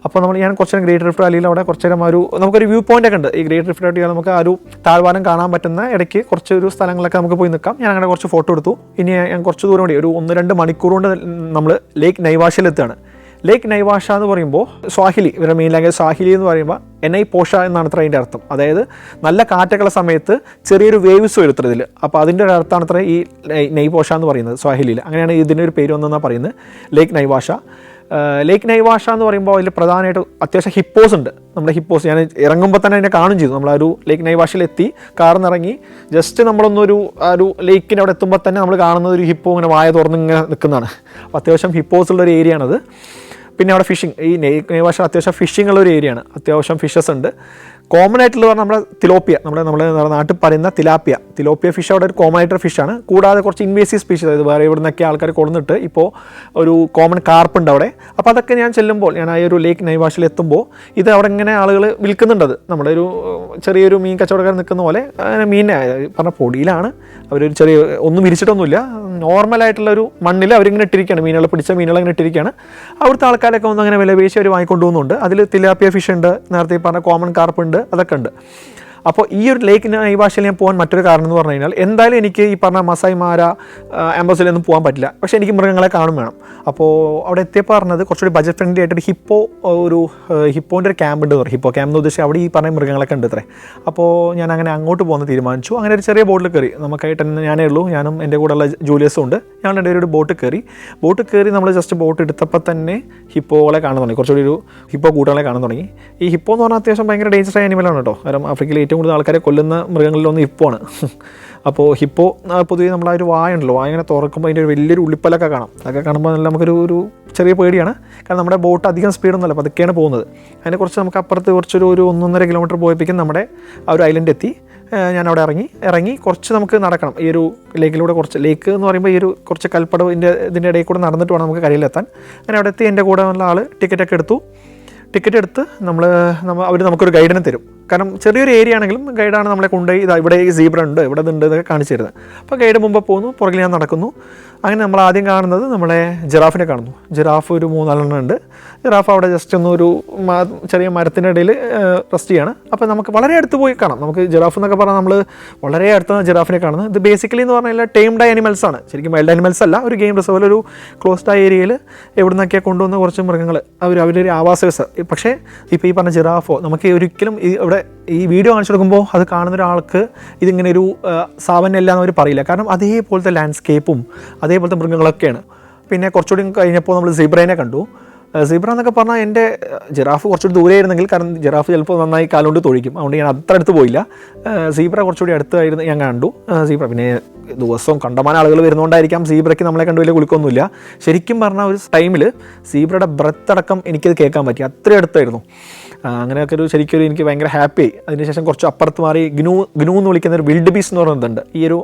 അപ്പോൾ ഞാൻ കുറച്ച് നേരം ഗ്രേറ്റ് റിഫ്റ്റ് വാലിയിൽ അവിടെ കുറച്ച് നേരം നമുക്കൊരു വ്യൂ പോയിൻ്റ് ഒക്കെ ഉണ്ട്. ഈ ഗ്രേറ്റ് റിഫ്റ്റ് വാലി നമുക്ക് ആ ഒരു താഴ്വാരം കാണാൻ പറ്റുന്ന ഇടയ്ക്ക് കുറച്ചൊരു സ്ഥലങ്ങളൊക്കെ നമുക്ക് പോയി നിൽക്കാം. ഞാൻ അങ്ങനെ കുറച്ച് ഫോട്ടോ എടുത്തു. ഇനി ഞാൻ കുറച്ച് ദൂരം കൂടി ഒരു 1-2 മണിക്കൂർ കൊണ്ട് നമ്മൾ ലേക്ക് നൈവാഷിലെത്തുകയാണ്. ലേക്ക് നൈവാഷ എന്ന് പറയുമ്പോൾ സ്വാഹിലി, ഇവരുടെ മെയിൻ ലാംഗ്വേജ് സ്വാഹിലി എന്ന് പറയുമ്പോൾ എനൈ പോഷ എന്നാണ് അത്ര അതിൻ്റെ അർത്ഥം. അതായത് നല്ല കാറ്റൊക്കെയുള്ള സമയത്ത് ചെറിയൊരു വേവ്സ് വരുത്തത് ഇതിൽ. അപ്പോൾ അതിൻ്റെ ഒരു അർത്ഥമാണ് അത്ര ഈ നെയ് പോഷ എന്ന് പറയുന്നത് സ്വാഹിലിയിൽ. അങ്ങനെയാണ് ഇതിൻ്റെ ഒരു പേര് വന്നതെന്നാണ് പറയുന്നത്, ലേക്ക് നൈവാഷ. ലേക്ക് നൈവാഷ എന്ന് പറയുമ്പോൾ അതിൽ പ്രധാനമായിട്ട് അത്യാവശ്യം ഹിപ്പോസ് ഉണ്ട്. നമ്മുടെ ഹിപ്പോസ് ഞാൻ ഇറങ്ങുമ്പോൾ തന്നെ അതിനെ കാണും ചെയ്തു. നമ്മളൊരു ലേക്ക് നൈവാഷിലെത്തി, കാറിൽ നിന്ന് ഇറങ്ങി ജസ്റ്റ് നമ്മളൊന്നൊരു ലേക്കിൻ്റെ അവിടെ എത്തുമ്പോൾ തന്നെ നമ്മൾ കാണുന്നത് ഒരു ഹിപ്പോ ഇങ്ങനെ വായ തുറന്ന് ഇങ്ങനെ നിൽക്കുന്നതാണ്. അപ്പോൾ അത്യാവശ്യം ഹിപ്പോസ് ഉള്ളൊരു ഏരിയ ആണത്. പിന്നെ അവിടെ ഫിഷിംഗ്, ഈ നൈവാഷ അത്യാവശ്യം ഫിഷിംഗ് ഉള്ളൊരു ഏരിയയാണ്. അത്യാവശ്യം ഫിഷസ് ഉണ്ട്. കോമൺ ആയിട്ടുള്ള പറഞ്ഞാൽ നമ്മുടെ തിലോപ്പിയ, നമ്മുടെ നാട്ടിൽ പറയുന്ന തിലോപ്പിയ ഫിഷ് അവിടെ ഒരു കോമൺ ആയിട്ടൊരു ഫിഷാണ്. കൂടാതെ കുറച്ച് ഇൻവേസീവ് സ്പീഷീസ്, അതായത് വേറെ ഇവിടെ നിന്നൊക്കെ ആൾക്കാർ കൊടുത്തിട്ട് ഇപ്പോൾ ഒരു കോമൺ കാർപ്പ് ഉണ്ട് അവിടെ. അപ്പോൾ അതൊക്കെ ഞാൻ ചെല്ലുമ്പോൾ, ഞാൻ ആ ഒരു ലേക്ക് നൈവാഷിൽ എത്തുമ്പോൾ ഇത് അവിടെ ഇങ്ങനെ ആളുകൾ വിൽക്കുന്നുണ്ടത്. നമ്മുടെ ഒരു ചെറിയൊരു മീൻ കച്ചവടക്കാർ നിൽക്കുന്ന പോലെ അങ്ങനെ മീനെ പറഞ്ഞ പൊടിയിലാണ് അവരൊരു ചെറിയ ഒന്നും വിരിച്ചിട്ടൊന്നുമില്ല, നോർമലായിട്ടുള്ള ഒരു മണ്ണിൽ അവരിങ്ങനെ ഇട്ടിരിക്കുകയാണ്, മീനുകൾ പിടിച്ച മീനുകൾ ഇങ്ങനെ ഇട്ടിരിക്കുകയാണ്. അവിടുത്തെ ആൾക്കാരൊക്കെ ഒന്ന് അങ്ങനെ വില പേശി അവർ വാങ്ങിക്കൊണ്ടുപോകുന്നുണ്ട്. അതിൽ തിലാപ്പിയ ഫിഷ് ഉണ്ട്, നേരത്തെ പറഞ്ഞ കോമൺ കാർപ്പ് ഉണ്ട്, അതൊക്കെ ഉണ്ട്. അപ്പോൾ ഈ ഒരു ലേക്ക് നൈവാഷിൽ ഞാൻ പോകാൻ മറ്റൊരു കാരണം എന്ന് പറഞ്ഞു കഴിഞ്ഞാൽ എന്തായാലും എനിക്ക് ഈ പറഞ്ഞ മസായ് മാര ആംബസിലൊന്നും പോകാൻ പറ്റില്ല. പക്ഷേ എനിക്ക് മൃഗങ്ങളെ കാണും വേണം. അപ്പോൾ അവിടെ എത്തിയപ്പോൾ പറഞ്ഞത് കുറച്ചുകൂടി ബജറ്റ് ഫ്രണ്ട്ലി ആയിട്ടൊരു ഹിപ്പോൻ്റെ ഒരു ക്യാമ്പ് ഉണ്ട്. ഹിപ്പോ ക്യാമ്പ് എന്ന് ഉദ്ദേശിച്ച് അവിടെ ഈ പറഞ്ഞ മൃഗങ്ങളൊക്കെ ഉണ്ട് അത്രേ. അപ്പോൾ ഞാൻ അങ്ങനെ അങ്ങോട്ട് പോകുന്നത് തീരുമാനിച്ചു. അങ്ങനെ ഒരു ചെറിയ ബോട്ടിൽ കയറി, നമുക്കായിട്ട് തന്നെ ഞാനേ ഉള്ളൂ, ഞാനും എൻ്റെ കൂടെയുള്ള ജൂലിയസും ഉണ്ട്. ഞങ്ങൾ രണ്ടുപേരും ഒരു ബോട്ട് കയറി നമ്മൾ ജസ്റ്റ് ബോട്ട് എടുത്തപ്പോൾ തന്നെ ഹിപ്പോകളെ കാണാൻ തുടങ്ങി, കുറച്ചുകൂടി ഒരു ഹിപ്പോ കൂട്ടങ്ങളെ കാണാൻ തുടങ്ങി. ഈ ഹിപ്പോ എന്ന് പറഞ്ഞാൽ അത്യാവശ്യം ഭയങ്കര ഡേഞ്ചറസ് ആയ ആനിമലാണ് കേട്ടോ. കാരണം ആഫ്രിക്കയിൽ ഏറ്റവും കൂടുതൽ ആൾക്കാരെ കൊല്ലുന്ന മൃഗങ്ങളിലൊന്ന് ഹിപ്പോ ആണ്. അപ്പോൾ ഹിപ്പോ പൊതുവേ നമ്മൾ ആ ഒരു വായ ഉണ്ടല്ലോ, വായ ഇങ്ങനെ തുറക്കുമ്പോൾ അതിൻ്റെ ഒരു വലിയൊരു ഉള്ളിപ്പലൊക്കെ കാണാം. അതൊക്കെ കാണുമ്പോൾ നമുക്കൊരു ചെറിയ പേടിയാണ്. കാരണം നമ്മുടെ ബോട്ട് അധികം സ്പീഡൊന്നുമല്ല, അപ്പോൾ അതൊക്കെയാണ് പോകുന്നത്. അതിനെ കുറച്ച് നമുക്ക് അപ്പുറത്ത് കുറച്ചൊരു 1-1.5 കിലോമീറ്റർ പോയപ്പോഴേക്കും നമ്മുടെ ആ ഒരു ഐലൻഡ് എത്തി. ഞാൻ അവിടെ ഇറങ്ങി കുറച്ച് നമുക്ക് നടക്കണം. ഈ ഒരു ലേക്കിലൂടെ കുറച്ച്, ലേക്ക് എന്ന് പറയുമ്പോൾ ഈ ഒരു കുറച്ച് കൽപ്പടവിൻ്റെ ഇതിൻ്റെ ഇടയിൽ കൂടെ നടന്നിട്ട് വേണം നമുക്ക് കരയിലെത്താൻ. അങ്ങനെ അവിടെ എത്തി എൻ്റെ കൂടെ ഉള്ള ആൾ ടിക്കറ്റ് എടുത്ത് അവർ നമുക്കൊരു ഗൈഡിനെ തരും. കാരണം ചെറിയൊരു ഏരിയ ആണെങ്കിലും ഗൈഡാണ് നമ്മളെ കൊണ്ടുപോയി ഇതാ ഇവിടെ ഈ സീബ്ര ഉണ്ട് ഇവിടെ ഇതുണ്ട് ഇതൊക്കെ കാണിച്ചു തരുന്നത്. അപ്പോൾ ഗൈഡ് മുമ്പ് പോകുന്നു, പുറകിൽ ഞാൻ നടക്കുന്നു. അങ്ങനെ നമ്മൾ ആദ്യം കാണുന്നത് നമ്മളെ ജിറാഫിനെ കാണുന്നു. ജിറാഫ് ഒരു 3-4 ഉണ്ട്. ജിറാഫ് അവിടെ ജസ്റ്റ് ഒന്നൊരു ചെറിയ മരത്തിൻ്റെ ഇടയിൽ റെസ്റ്റ് ചെയ്യാണ്. അപ്പോൾ നമുക്ക് വളരെ അടുത്ത് പോയി കാണാം. നമുക്ക് ജിറാഫ് എന്നൊക്കെ പറഞ്ഞാൽ നമ്മൾ വളരെ അടുത്താണ് ജിറാഫിനെ കാണുന്നത്. ഇത് ബേസിക്കലി എന്ന് പറഞ്ഞാൽ ടൈംഡ് ആനിമൽസ് ആണ്, ശരിക്കും വൈൽഡ് ആനിമൽസ് അല്ല. ഒരു ഗെയിം റിസർവിൽ ഒരു ക്ലോസ്ഡ് ആയ ഏരിയയിൽ എവിടെ നിന്നൊക്കെ കൊണ്ടുവന്ന കുറച്ച് മൃഗങ്ങൾ അവരുടെ ഒരു ആവാസ വ്യവസ്ഥ. പക്ഷേ ഇപ്പോൾ ഈ പറഞ്ഞ ജിറാഫോ നമുക്ക് ഒരിക്കലും ഇവിടെ ഈ വീഡിയോ കാണിച്ചു കൊടുക്കുമ്പോൾ അത് കാണുന്ന ഒരാൾക്ക് ഇതിങ്ങനെ ഒരു സാവന്നല്ല എന്ന് അവർ പറയില്ല. കാരണം അതേപോലത്തെ ലാൻഡ്സ്കേപ്പും അതേപോലത്തെ മൃഗങ്ങളൊക്കെയാണ്. പിന്നെ കുറച്ചുകൂടി കഴിഞ്ഞപ്പോൾ നമ്മൾ സീബ്രേനെ കണ്ടു. സീബ്ര എന്നൊക്കെ പറഞ്ഞാൽ എൻ്റെ ജിറാഫ് കുറച്ചുകൂടി ദൂരെ ആയിരുന്നെങ്കിൽ, കാരണം ജിറാഫ് ചിലപ്പോൾ നന്നായി കാലുകൊണ്ട് തൊഴിക്കും, അതുകൊണ്ട് ഞാൻ അത്ര അടുത്ത് പോയില്ല. സീബ്ര കുറച്ചുകൂടി അടുത്തായിരുന്നു ഞാൻ കണ്ടു. സീബ്ര പിന്നെ ദിവസവും കണ്ടമാനം ആളുകൾ വരുന്നതുകൊണ്ടായിരിക്കാം സീബ്രയ്ക്ക് നമ്മളെ കണ്ടു വലിയ കുലുക്കൊന്നുമില്ല. ശരിക്കും പറഞ്ഞാൽ ഒരു ടൈമിൽ സീബ്രയുടെ ബ്രത്ത് അടക്കം എനിക്കത് കേൾക്കാൻ പറ്റി, അത്രയും അടുത്തായിരുന്നു. അങ്ങനെയൊക്കെ ഒരു ശരിക്കും എനിക്ക് ഭയങ്കര ഹാപ്പി. അതിനുശേഷം കുറച്ച് അപ്പുറത്ത് മാറി ഗ്നൂ എന്ന് വിളിക്കുന്ന ഒരു വിൽഡ് ബീസ്റ്റ് എന്ന് പറയുന്നുണ്ട്. ഈ ഒരു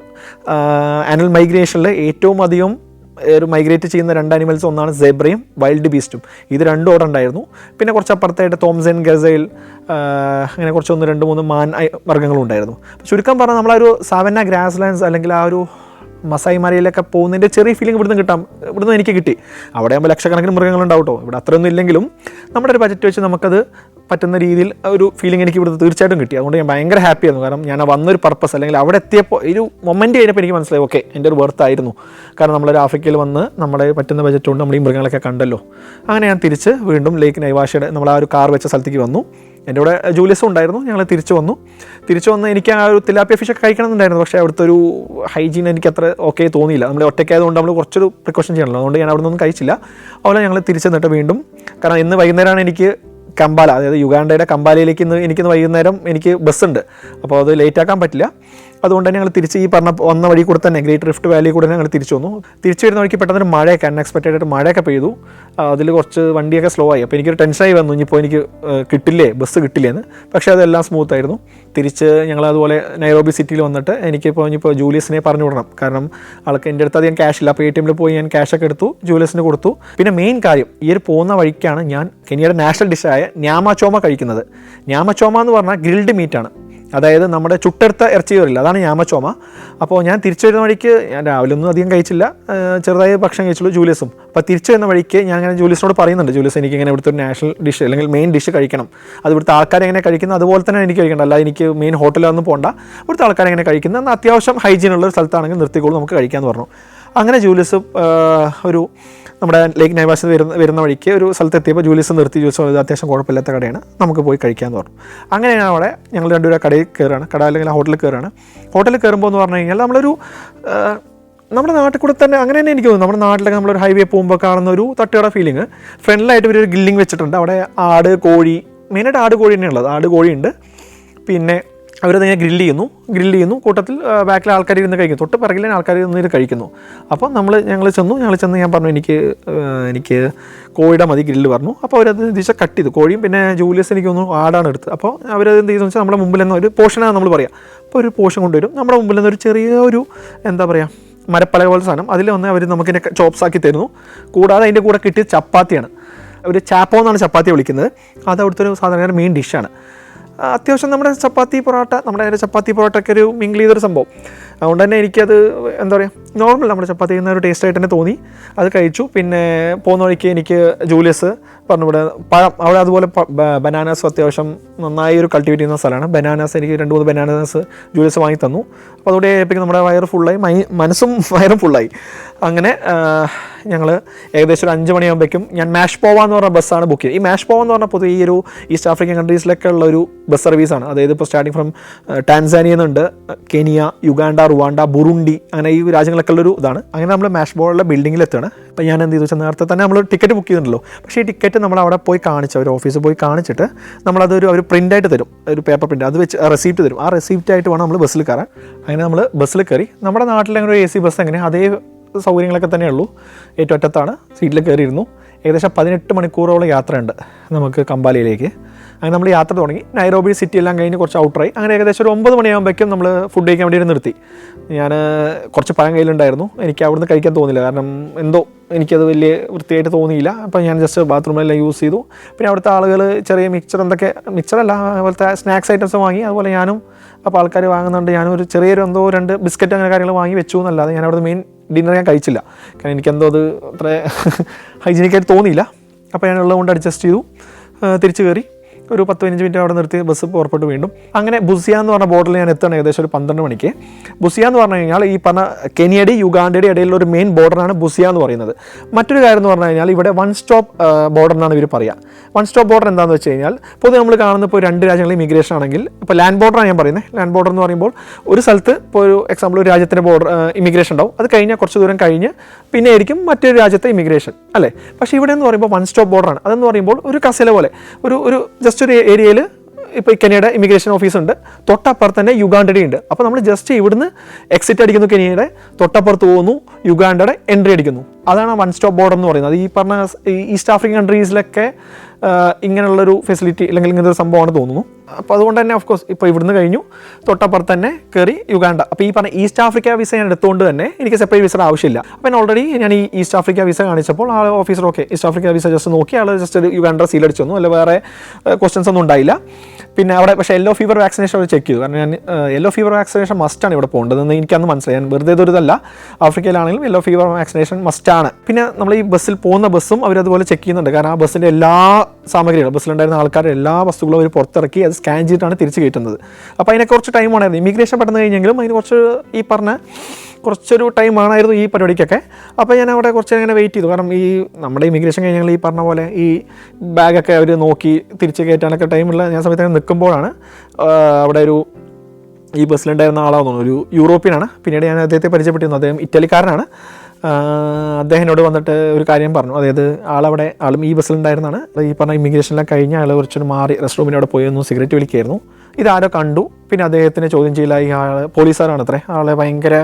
ആനുവൽ മൈഗ്രേഷനിൽ ഏറ്റവും അധികം ഒരു മൈഗ്രേറ്റ് ചെയ്യുന്ന 2 ആനിമൽസ്, ഒന്നാണ് സേബ്രയും വൈൽഡ് ബീസ്റ്റും. ഇത് 2 ഓടെ ഉണ്ടായിരുന്നു. പിന്നെ കുറച്ച് അപ്പുറത്തായിട്ട് തോംസൺ, ഗസൈൽ, അങ്ങനെ കുറച്ച് 1-2-3 മാൻ വർഗ്ഗങ്ങളും ഉണ്ടായിരുന്നു. ചുരുക്കം പറഞ്ഞാൽ നമ്മളൊരു സാവന്ന ഗ്രാസ് ലാൻഡ്സ് അല്ലെങ്കിൽ ആ ഒരു മസായി മലയിലൊക്കെ പോകുന്നതിൻ്റെ ചെറിയ ഫീലിംഗ് ഇവിടുന്ന് എനിക്ക് കിട്ടി. അവിടെ ആകുമ്പോൾ ലക്ഷക്കണക്കിന് മൃഗങ്ങളുണ്ടാവും കേട്ടോ. ഇവിടെ അത്രയൊന്നും ഇല്ലെങ്കിലും നമ്മുടെ ഒരു ബജറ്റ് വെച്ച് നമുക്കത് പറ്റുന്ന രീതിയിൽ ഒരു ഫീലിംഗ് എനിക്ക് ഇവിടുന്ന് തീർച്ചയായിട്ടും കിട്ടി. അതുകൊണ്ട് ഞാൻ ഭയങ്കര ഹാപ്പി ആയിരുന്നു. കാരണം ഞാൻ വന്നൊരു പർപ്പസ് അല്ലെങ്കിൽ അവിടെ എത്തിയപ്പോൾ ഒരു മൊമെൻറ്റ് കഴിഞ്ഞപ്പോൾ എനിക്ക് മനസ്സിലായി, ഓക്കെ എൻ്റെ ഒരു വർത്തായിരുന്നു. കാരണം നമ്മളൊരു ആഫ്രിക്കയിൽ വന്ന് നമ്മളെ പറ്റുന്ന ബജറ്റ് കൊണ്ട് നമ്മൾ ഈ മൃഗങ്ങളൊക്കെ കണ്ടല്ലോ. അങ്ങനെ ഞാൻ തിരിച്ച് വീണ്ടും ലേക്ക് നൈവാഷയുടെ നമ്മൾ ആ ഒരു കാർ വെച്ച സ്ഥലത്തേക്ക് വന്നു. എൻ്റെ കൂടെ ജൂലിയസും ഉണ്ടായിരുന്നു. ഞങ്ങൾ തിരിച്ചു വന്ന് എനിക്ക് ആ ഒരു തിലാപ്പിയ ഫിഷൊക്കെ കഴിക്കണമെന്നുണ്ടായിരുന്നു. പക്ഷേ അവിടുത്തെ ഒരു ഹൈജീൻ എനിക്ക് അത്ര ഓക്കെ തോന്നിയില്ല. നമ്മൾ ഒറ്റയ്ക്കായതുകൊണ്ട് നമ്മൾ കുറച്ചൊരു പ്രിക്കോഷൻ ചെയ്യണമല്ലോ. അതുകൊണ്ട് ഞാൻ അവിടെ നിന്നൊന്നും കഴിച്ചില്ല. അതുപോലെ ഞങ്ങൾ തിരിച്ചു നിന്നിട്ട് വീണ്ടും, കാരണം ഇന്ന് വൈകുന്നേരമാണ് എനിക്ക് കമ്പാല, അതായത് യുഗാണ്ടയുടെ കമ്പാലയിലേക്ക് എനിക്കിന്ന് വൈകുന്നേരം എനിക്ക് ബസ്സുണ്ട്. അപ്പോൾ അത് ലേറ്റ് ആക്കാൻ പറ്റില്ല. അതുകൊണ്ട് തന്നെ ഞങ്ങൾ തിരിച്ച് ഈ വന്ന വഴി കൂടെ തന്നെ ഗ്രേറ്റ് റിഫ്റ്റ് വാലി കൂടെ ഞങ്ങൾ തിരിച്ചു വന്നു. തിരിച്ചു വരുന്ന വഴിക്ക് പെട്ടെന്ന് മഴയൊക്കെ അൺഎക്സ്പെക്റ്റഡ് ആയിട്ട് മഴയൊക്കെ പെയ്തു. അതിൽ കുറച്ച് വണ്ടിയൊക്കെ സ്ലോ ആയി. അപ്പോൾ എനിക്കൊരു ടെൻഷനായി വന്നു, ഇനിയിപ്പോൾ എനിക്ക് ബസ് കിട്ടില്ലേന്ന്. പക്ഷേ അതെല്ലാം സ്മൂത്ത് ആയിരുന്നു. തിരിച്ച് ഞങ്ങൾ അതുപോലെ നൈറോബി സിറ്റിയിൽ വന്നിട്ട് ഇനിയിപ്പോൾ ജൂലിയസിനെ പറഞ്ഞു വിടണം. കാരണം ആൾക്ക് എൻ്റെ അടുത്ത് അധികം ക്യാഷ് ഇല്ല. അപ്പോൾ ATM പോയി ഞാൻ ക്യാഷൊക്കെ എടുത്തു, ജൂലിയസിന് കൊടുത്തു. പിന്നെ മെയിൻ കാര്യം, ഈ ഒരു പോകുന്ന വഴിക്കാണ് ഞാൻ കെനിയയുടെ നാഷണൽ ഡിഷായ ഞാമച്ചോമ കഴിക്കുന്നത്. ഞാമച്ചോമ എന്ന് പറഞ്ഞാൽ ഗ്രിൽഡ് മീറ്റാണ്. അതായത് നമ്മുടെ ചുട്ടെടുത്ത ഇറച്ചി വരില്ല, അതാണ് ഞാമച്ചോമ. അപ്പോൾ ഞാൻ തിരിച്ചു വരുന്ന വഴിക്ക് ഞാൻ രാവിലെ ഒന്നും അധികം കഴിച്ചില്ല, ചെറുതായി ഭക്ഷണം കഴിച്ചുള്ളൂ ജൂലിയസും. അപ്പോൾ തിരിച്ചു വരുന്ന വഴിക്ക് ഞാൻ അങ്ങനെ ജൂലിയസിനോട് പറയുന്നുണ്ട്, ജൂലിയസ് എനിക്ക് ഇങ്ങനെ ഇവിടുത്തെ ഒരു നാഷണൽ ഡിഷ് അല്ലെങ്കിൽ മെയിൻ ഡിഷ് കഴിക്കണം. അത് ഇവിടുത്തെ ആൾക്കാർ എങ്ങനെ കഴിക്കുന്നത് അതുപോലെ തന്നെ എനിക്ക് കഴിക്കണം, അല്ല എനിക്ക് മെയിൻ ഹോട്ടലിലൊന്നും പോകണ്ട, ഇവിടുത്തെ ആൾക്കാർ എങ്ങനെ കഴിക്കുന്നത്, എന്നാൽ അത്യാവശ്യം ഹൈജീൻ ഉള്ള ഒരു സ്ഥലത്താണെങ്കിൽ നിർത്തിക്കോളൂ, നമുക്ക് കഴിക്കാമെന്ന് പറഞ്ഞു. അങ്ങനെ ജൂലിയസ് ഒരു നമ്മുടെ ലേക്ക് നൈവാസിൽ വരുന്ന വഴിക്ക് ഒരു സ്ഥലത്തെത്തിയപ്പോൾ ജൂലിയസ് നിർത്തി. ജൂലിയസ് അത്യാവശ്യം കുഴപ്പമില്ലാത്ത കടയാണ്, നമുക്ക് പോയി കഴിക്കാമെന്ന് പറഞ്ഞു. അങ്ങനെയാണ് അവിടെ ഞങ്ങൾ രണ്ടുപേരും കടയിൽ കയറുകയാണ്, അല്ലെങ്കിൽ ഹോട്ടലിൽ കയറുകയാണ്. ഹോട്ടലിൽ കയറുമ്പോൾ എന്ന് പറഞ്ഞു കഴിഞ്ഞാൽ നമ്മുടെ നാട്ടിൽ കൂടെ തന്നെ അങ്ങനെ തന്നെ എനിക്ക് തോന്നുന്നു. നമ്മുടെ നാട്ടിലൊക്കെ നമ്മളൊരു ഹൈവേ പോകുമ്പോൾ കാണുന്ന ഒരു തട്ടുകട ഫീലിംഗ്. ഫ്രണ്ടിലായിട്ട് ഇവരൊരു ഗ്രില്ലിംഗ് വെച്ചിട്ടുണ്ട്. അവിടെ ആട്, കോഴി, മെയിനായിട്ട് ആട്, കോഴി തന്നെയുള്ളത്. ആട്, കോഴിയുണ്ട്. പിന്നെ അവരത് ഇങ്ങനെ ഗ്രില്ല് ചെയ്യുന്നു. കൂട്ടത്തിൽ ബാക്കിൽ ആൾക്കാർ ഇരുന്ന് കഴിക്കുന്നു, തൊട്ട് പിറകിലെ ആൾക്കാർ ഇരുന്ന് കഴിക്കുന്നു. അപ്പോൾ ഞങ്ങൾ ചെന്ന് ഞാൻ പറഞ്ഞു എനിക്ക് കോഴിയുടെ മതി ഗ്രില്ല് പറഞ്ഞു. അപ്പോൾ അവരത് ദിശ കട്ട് ചെയ്തു. കോഴിയും പിന്നെ ജൂലിയസ് എനിക്ക് തോന്നുന്നു ആടാണ് എടുത്തത്. അപ്പോൾ അവരത് എന്ത് ചെയ്തെന്ന് വെച്ചാൽ നമ്മുടെ മുമ്പിൽ നിന്ന് ഒരു പോർഷനാണ് നമ്മൾ പറയുക. അപ്പോൾ ഒരു പോർഷൻ കൊണ്ടുവരും. നമ്മുടെ മുമ്പിൽ നിന്ന് ഒരു ചെറിയൊരു എന്താ പറയുക മരപ്പലക പോലെ സാധനം, അതിൽ വന്ന് അവർ നമുക്കിനെ ചോപ്സ് ആക്കി തരുന്നു. കൂടാതെ അതിൻ്റെ കൂടെ കിട്ടിയ ചപ്പാത്തിയാണ്. ഒരു ചാപ്പോ എന്നാണ് ചപ്പാത്തി വിളിക്കുന്നത്. അത് അവിടുത്തെ ഒരു സാധാരണ മെയിൻ ഡിഷാണ്. അത്യാവശ്യം നമ്മുടെ ചപ്പാത്തി പൊറോട്ടയൊക്കെ ഒരു മിങ്കിൾ ചെയ്തൊരു സംഭവം. അതുകൊണ്ട് തന്നെ എനിക്കത് എന്താ പറയുക നോർമൽ നമ്മുടെ ചപ്പാത്തി ചെയ്യുന്ന ഒരു ടേസ്റ്റായിട്ട് തന്നെ തോന്നി. അത് കഴിച്ചു. പിന്നെ പോകുന്ന വഴിക്ക് എനിക്ക് ജൂലിയസ് പറഞ്ഞു ഇവിടെ പഴം, അവിടെ അതുപോലെ ബനാനാസ് അത്യാവശ്യം നന്നായി ഒരു കൾട്ടിവേറ്റ് ചെയ്യുന്ന സ്ഥലമാണ്. ബനാനാസ് എനിക്ക് 2-3 ബനാനാസ് ജൂലിയസ് വാങ്ങി തന്നു. അപ്പോൾ അതോടെ ആയപ്പോഴേക്കും നമ്മുടെ വയറ് ഫുള്ളായി, മനസ്സും വയറും ഫുള്ളായി. അങ്ങനെ ഞങ്ങൾ ഏകദേശം ഒരു 5 മണിയാകുമ്പോഴേക്കും ഞാൻ മാഷ് പോവ എന്ന് പറഞ്ഞ ബസ്സാണ് ബുക്ക് ചെയ്തത്. ഈ മാഷ് പോവ എന്ന് പറഞ്ഞാൽ പൊതുവെ ഈ ഒരു ഈസ്റ്റ് ആഫ്രിക്കൻ കൺട്രീസിലൊക്കെ ഉള്ള ഒരു ബസ് സർവീസാണ്. അതായത് ഇപ്പോൾ സ്റ്റാർട്ടിങ് ഫ്രം ടാൻസാനിയ എന്നുണ്ട്, കെനിയ, യുഗാണ്ട, റുവാണ്ട, ബുറുണ്ടി, അങ്ങനെ ഈ രാജ്യങ്ങളൊക്കെ ഉള്ളൊരു ഇതാണ്. അങ്ങനെ നമ്മൾ മാഷ് പോവുള്ള ബിൽഡിങ്ങിൽ എത്തുകയാണ്. അപ്പോൾ ഞാൻ എന്ത് ചെയ്തു വെച്ചാൽ നേരത്തെ തന്നെ നമ്മൾ ടിക്കറ്റ് ബുക്ക് ചെയ്തിട്ടുണ്ടല്ലോ. പക്ഷേ ഈ ടിക്കറ്റ് നമ്മൾ അവിടെ പോയി കാണിച്ച്, അവർ ഓഫീസിൽ പോയി കാണിച്ചിട്ട് അവർ പ്രിൻ്റായിട്ട് തരും, ഒരു പേപ്പർ പ്രിൻ്റ്, അത് വെച്ച് റെസിപ്റ്റ് തരും. ആ റെസിപ്റ്റായിട്ട് വേണം നമ്മൾ ബസ്സിൽ കയറാൻ. അങ്ങനെ നമ്മൾ ബസ്സിൽ കയറി. നമ്മുടെ നാട്ടിലെ ഒരു AC ബസ് എങ്ങനെ അതേ സൗകര്യങ്ങളൊക്കെ തന്നെയുള്ളൂ. ഏറ്റവും അറ്റത്താണ്, സീറ്റിൽ കയറിയിരുന്നു. ഏകദേശം 18 മണിക്കൂറോളം യാത്രയുണ്ട് നമുക്ക് കമ്പാലയിലേക്ക്. അങ്ങനെ നമ്മൾ യാത്ര തുടങ്ങി. നൈറോബി സിറ്റി എല്ലാം കഴിഞ്ഞ് കുറച്ച് ഔട്ടറായി. അങ്ങനെ ഏകദേശം ഒരു 9 മണിയാകുമ്പോഴേക്കും നമ്മൾ ഫുഡ് കഴിക്കാൻ വേണ്ടി നിർത്തി. ഞാൻ കുറച്ച് പഴം കയ്യിലുണ്ടായിരുന്നു. എനിക്ക് അവിടുന്ന് കഴിക്കാൻ തോന്നില്ല, കാരണം എന്തോ എനിക്കത് വലിയ വൃത്തിയായിട്ട് തോന്നിയില്ല. അപ്പോൾ ഞാൻ ജസ്റ്റ് ബാത്റൂമെല്ലാം യൂസ് ചെയ്തു. പിന്നെ അവിടുത്തെ ആളുകൾ ചെറിയ മിക്സറല്ല അതുപോലത്തെ സ്നാക്സ് ഐറ്റംസ് വാങ്ങി. അതുപോലെ ഞാനും അപ്പോൾ ആൾക്കാർ വാങ്ങുന്നുണ്ട്. ഞാനും ഒരു ചെറിയൊരു 2 ബിസ്ക്കറ്റ് അങ്ങനെ കാര്യങ്ങൾ വാങ്ങി വെച്ചു എന്നല്ലാതെ ഞാൻ അവിടെ മെയിൻ ഡിന്നർ ഞാൻ കഴിച്ചില്ല. കാരണം എനിക്കെന്തോ അത് അത്ര ഹൈജീനിക്കായിട്ട് തോന്നിയില്ല. അപ്പോൾ ഞാൻ ഉള്ളതുകൊണ്ട് അഡ്ജസ്റ്റ് ചെയ്തു. തിരിച്ചു കയറി ഒരു 10-15 മിനിറ്റ് അവിടെ നിർത്തി ബസ് പുറപ്പെട്ടു വീണ്ടും. അങ്ങനെ ബുസിയ എന്ന് പറഞ്ഞ ബോർഡറിൽ ഞാൻ എത്തണം ഏകദേശം ഒരു 12 മണിക്ക്. ബുസിയ എന്ന് പറഞ്ഞു കഴിഞ്ഞാൽ ഈ പറഞ്ഞ കെനിയയുടെയും യുഗാണ്ടയുടെയും ഇടയിലുള്ള ഒരു മെയിൻ ബോർഡറാണ് ബുസിയ എന്ന് പറയുന്നത്. മറ്റൊരു കാര്യം എന്ന് പറഞ്ഞു കഴിഞ്ഞാൽ ഇവിടെ 1 സ്റ്റോപ്പ് ബോർഡർ എന്നാണ് ഇവർ പറയുക. 1 സ്റ്റോപ്പ് ബോർഡർ എന്താണെന്ന് വെച്ച് കഴിഞ്ഞാൽ പൊതുവെ നമ്മൾ കാണുന്ന ഇപ്പോൾ 2 രാജ്യങ്ങളിൽ ഇമിഗ്രേഷൻ ആണെങ്കിൽ ഇപ്പോൾ ലാൻഡ് ബോർഡറാണ് ഞാൻ പറയുന്നത്. ലാൻഡ് ബോർഡർ എന്ന് പറയുമ്പോൾ ഒരു സ്ഥലത്ത് ഇപ്പോൾ ഒരു എക്സാമ്പിൾ ഒരു രാജ്യത്തിൻ്റെ ബോർഡർ ഇമിഗ്രേഷൻ ഉണ്ടാവും. അത് കഴിഞ്ഞാൽ കുറച്ച് ദൂരം കഴിഞ്ഞ് പിന്നെ ആയിരിക്കും മറ്റൊരു രാജ്യത്തെ ഇമിഗ്രേഷൻ അല്ലേ. പക്ഷേ ഇവിടെ എന്ന് പറയുമ്പോൾ 1 സ്റ്റോപ്പ് ബോർഡറാണ്. അതെന്ന് പറയുമ്പോൾ ഒരു കസേല പോലെ ഒരു ജസ്റ്റ് ഒരു ഏരിയയിൽ ഇപ്പോൾ കെനിയയുടെ ഇമിഗ്രേഷൻ ഓഫീസ് ഉണ്ട്, തൊട്ടപ്പുറത്ത് തന്നെ യുഗാണ്ടയുടെ ഉണ്ട്. അപ്പോൾ നമ്മൾ ജസ്റ്റ് ഇവിടുന്ന് എക്സിറ്റ് അടിക്കുന്നു, കെനിയയുടെ തൊട്ടപ്പുറത്ത് പോകുന്നു, യുഗാണ്ടയുടെ എൻട്രി അടിക്കുന്നു. അതാണ് 1 സ്റ്റോപ്പ് ബോർഡർ എന്ന് പറയുന്നത്. ഈ പറഞ്ഞ ഈസ്റ്റ് ആഫ്രിക്കൻ കൺട്രീസിലൊക്കെ ഇങ്ങനെയുള്ളൊരു ഫെസിലിറ്റി അല്ലെങ്കിൽ ഇങ്ങനത്തെ ഒരു സംഭവമാണ് തോന്നുന്നു. അപ്പോൾ അതുകൊണ്ട് തന്നെ ഓഫ്കോഴ്സ് ഇപ്പോൾ ഇവിടുന്ന് കഴിഞ്ഞു, തൊട്ടപ്പുറത്ത് തന്നെ കയറി യുഗാണ്ട. അപ്പോൾ ഈ പറഞ്ഞ ഈസ്റ്റ് ആഫ്രിക്ക വിസ ഞാൻ എടുത്തുകൊണ്ട് തന്നെ എനിക്ക് സെപ്പറേറ്റ് വിസ ആവശ്യമില്ല. അപ്പോൾ ഓൾറെഡി ഞാൻ ഈ ഈസ്റ്റ് ആഫ്രിക്ക വിസ കാണിച്ചപ്പോൾ ആൾ officer okay East Africa visa just നോക്കി ആൾ ജസ്റ്റ് ഒരു യുഗാണ്ട സീൽ അടിച്ചു തന്നു. അല്ല വേറെ ക്വസ്റ്റ്യൻസ് ഒന്നും ഉണ്ടായില്ല. പിന്നെ അവിടെ പക്ഷേ യെല്ലോ ഫീവർ വാക്സിനേഷൻ അവർ ചെക്ക് ചെയ്തു. കാരണം ഞാൻ യെല്ലോ ഫീവർ വാക്സിനേഷൻ മസ്റ്റാണ് ഇവിടെ പോകേണ്ടതെന്ന് എനിക്കന്ന് മനസ്സിലായി. ഞാൻ വെറുതെ ഇതൊരിതല്ല, ആഫ്രിക്കയിലാണെങ്കിലും യെല്ലോ ഫീവർ വാക്സിനേഷൻ മസ്റ്റാണ്. പിന്നെ നമ്മൾ ഈ ബസ്സിൽ പോകുന്ന ബസ്സും അവരതുപോലെ ചെക്ക് ചെയ്യുന്നുണ്ട്. കാരണം ആ ബസ്സിൻ്റെ എല്ലാ സാമഗ്രികളും ബസ്സിലുണ്ടായിരുന്ന ആൾക്കാരുടെ എല്ലാ വസ്തുക്കളും അവർ പുറത്തിറക്കി അത് സ്കാൻ ചെയ്തിട്ടാണ് തിരിച്ച് കയറ്റുന്നത്. അപ്പോൾ അതിനെ കുറച്ച് ടൈം ആണായിരുന്നു. ഇമിഗ്രേഷൻ പെട്ടെന്ന് കഴിഞ്ഞെങ്കിലും അതിന് കുറച്ച് ഈ പറഞ്ഞ കുറച്ചൊരു ടൈം ആണായിരുന്നു ഈ പരിപാടിക്കൊക്കെ. അപ്പോൾ ഞാൻ അവിടെ കുറച്ച് അങ്ങനെ വെയിറ്റ് ചെയ്തു. കാരണം ഈ നമ്മുടെ ഇമിഗ്രേഷൻ കഴിഞ്ഞാൽ ഈ പറഞ്ഞ പോലെ ഈ ബാഗൊക്കെ അവർ നോക്കി തിരിച്ച് കയറ്റാനൊക്കെ ടൈമുള്ള ഞാൻ സമയത്ത് നിൽക്കുമ്പോഴാണ് അവിടെ ഈ ബസ്സിലുണ്ടായിരുന്ന ആളാണെന്ന് തോന്നുന്നു, ഒരു യൂറോപ്യനാണ്. പിന്നീട് ഞാൻ അദ്ദേഹത്തെ പരിചയപ്പെട്ടിരുന്നു. അദ്ദേഹം ഇറ്റലിക്കാരനാണ്. അദ്ദേഹത്തിനോട് വന്നിട്ട് ഒരു കാര്യം പറഞ്ഞു. അതായത് ആളും ഈ ബസ്സിലുണ്ടായിരുന്നാണ്. ഈ പറഞ്ഞ ഇമിഗ്രേഷനെല്ലാം കഴിഞ്ഞ് ആൾ കുറച്ചൊരു മാറി റെസ്റ്റ് റൂമിനോട് പോയി ഒന്ന് സിഗരറ്റ് വലിക്കായിരുന്നു. ഇതാരോ കണ്ടു. പിന്നെ അദ്ദേഹത്തിന് ചോദ്യം ചെയ്യലായി. ആൾ പോലീസുകാരാണ് അത്രേ. ആളെ ഭയങ്കര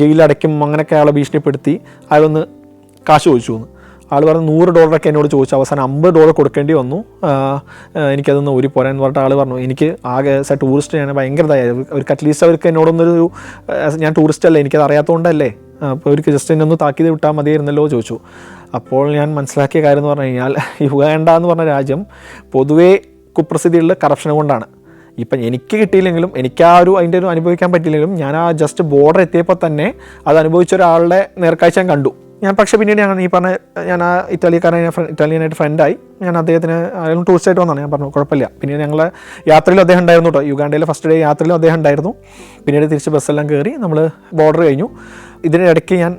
ജയിലടയ്ക്കും അങ്ങനെയൊക്കെ ആളെ ഭീഷണിപ്പെടുത്തി. അയാളൊന്ന് കാശ് ചോദിച്ചു എന്ന്. ആൾ പറഞ്ഞ് $100 എന്നോട് ചോദിച്ചു. അവസാനം $50 കൊടുക്കേണ്ടി വന്നു. എനിക്കതൊന്ന് ഊരിപ്പോരാന്ന് പറഞ്ഞിട്ട് ആൾ പറഞ്ഞു എനിക്ക് ആകെ ടൂറിസ്റ്റ് ഞാൻ ഭയങ്കര അവർക്ക് അറ്റ്ലീസ്റ്റ് അവർക്ക് എന്നോടൊന്നൊരു ഞാൻ ടൂറിസ്റ്റ് അല്ലേ, എനിക്കത് അറിയാത്തതുകൊണ്ടല്ലേ, അപ്പോൾ അവർക്ക് ജസ്റ്റ് എന്നെ ഒന്ന് താക്കീത് വിട്ടാൽ മതിയായിരുന്നല്ലോ ചോദിച്ചു. അപ്പോൾ ഞാൻ മനസ്സിലാക്കിയ കാര്യം എന്ന് പറഞ്ഞു കഴിഞ്ഞാൽ യുഗാണ്ട എന്ന് പറഞ്ഞ രാജ്യം പൊതുവേ കുപ്രസിദ്ധിയുള്ള കറപ്ഷൻ കൊണ്ടാണ്. ഇപ്പം എനിക്ക് കിട്ടിയില്ലെങ്കിലും എനിക്ക് അതിൻ്റെ ഒരു അനുഭവിക്കാൻ പറ്റിയില്ലെങ്കിലും ഞാൻ ആ ജസ്റ്റ് ബോർഡർ എത്തിയപ്പോൾ തന്നെ അത് അനുഭവിച്ച ഒരാളുടെ നേർക്കാഴ്ച ഞാൻ കണ്ടു. ഞാൻ പക്ഷേ പിന്നീട് ഞാൻ ആ ഇറ്റാലിയനായിട്ട് ഫ്രണ്ടായി. ഞാൻ അദ്ദേഹത്തിന് അയാളും ടൂറിസ്റ്റായിട്ട് വന്നതാണ്. ഞാൻ പറഞ്ഞു കുഴപ്പമില്ല. പിന്നീട് ഞങ്ങൾ യാത്രയിലും അദ്ദേഹം ഉണ്ടായിരുന്നു കേട്ടോ. യുഗാണ്ടയിലെ ഫസ്റ്റ് ഡേ യാത്രയിലും അദ്ദേഹം ഉണ്ടായിരുന്നു. പിന്നീട് തിരിച്ച് ബസ്സെല്ലാം കയറി നമ്മൾ ബോർഡർ കഴിഞ്ഞു. ഇതിനിടയ്ക്ക് ഞാൻ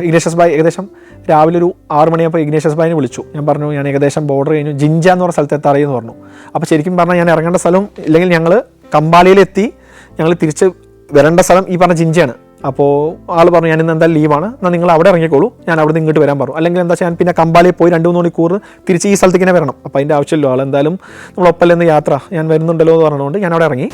ഇഗ്നേഷ്യസ് ബായ് ഏകദേശം രാവിലെ ഒരു 6 മണിയാകുമ്പോൾ ഇഗ്നേഷ്യസ് ബായിനെ വിളിച്ചു. ഞാൻ പറഞ്ഞു ഞാൻ ഏകദേശം ബോർഡർ കഴിഞ്ഞു, ജിഞ്ച എന്ന് പറഞ്ഞ സ്ഥലത്ത് എത്താറിയെന്ന് പറഞ്ഞു. അപ്പോൾ ശരിക്കും പറഞ്ഞാൽ ഞാൻ ഇറങ്ങേണ്ട സ്ഥലം ഇല്ലെങ്കിൽ ഞങ്ങൾ കമ്പാലയിലെത്തി ഞങ്ങൾ തിരിച്ച് വരേണ്ട സ്ഥലം ഈ പറഞ്ഞ ജിഞ്ചയാണ്. അപ്പോൾ ആൾ പറഞ്ഞു ഞാൻ ഇന്ന് എന്തായാലും ലീവാണ്, എന്നാൽ നിങ്ങൾ അവിടെ ഇറങ്ങിക്കോളൂ, ഞാൻ അവിടെ നിന്ന് ഇങ്ങോട്ട് വരാൻ പറഞ്ഞു. അല്ലെങ്കിൽ എന്താ വെച്ചാൽ ഞാൻ പിന്നെ കമ്പാലയിൽ പോയി 2-3 മണിക്കൂർ തിരിച്ച് ഈ സ്ഥലത്തേക്ക് തന്നെ വരണം. അപ്പോൾ അതിൻ്റെ ആവശ്യമില്ലോ, ആൾ എന്തായാലും നമ്മളൊപ്പല്ലെന്ന് യാത്ര ഞാൻ വരുന്നുണ്ടല്ലോ എന്ന് പറഞ്ഞുകൊണ്ട് ഞാൻ അവിടെ ഇറങ്ങി.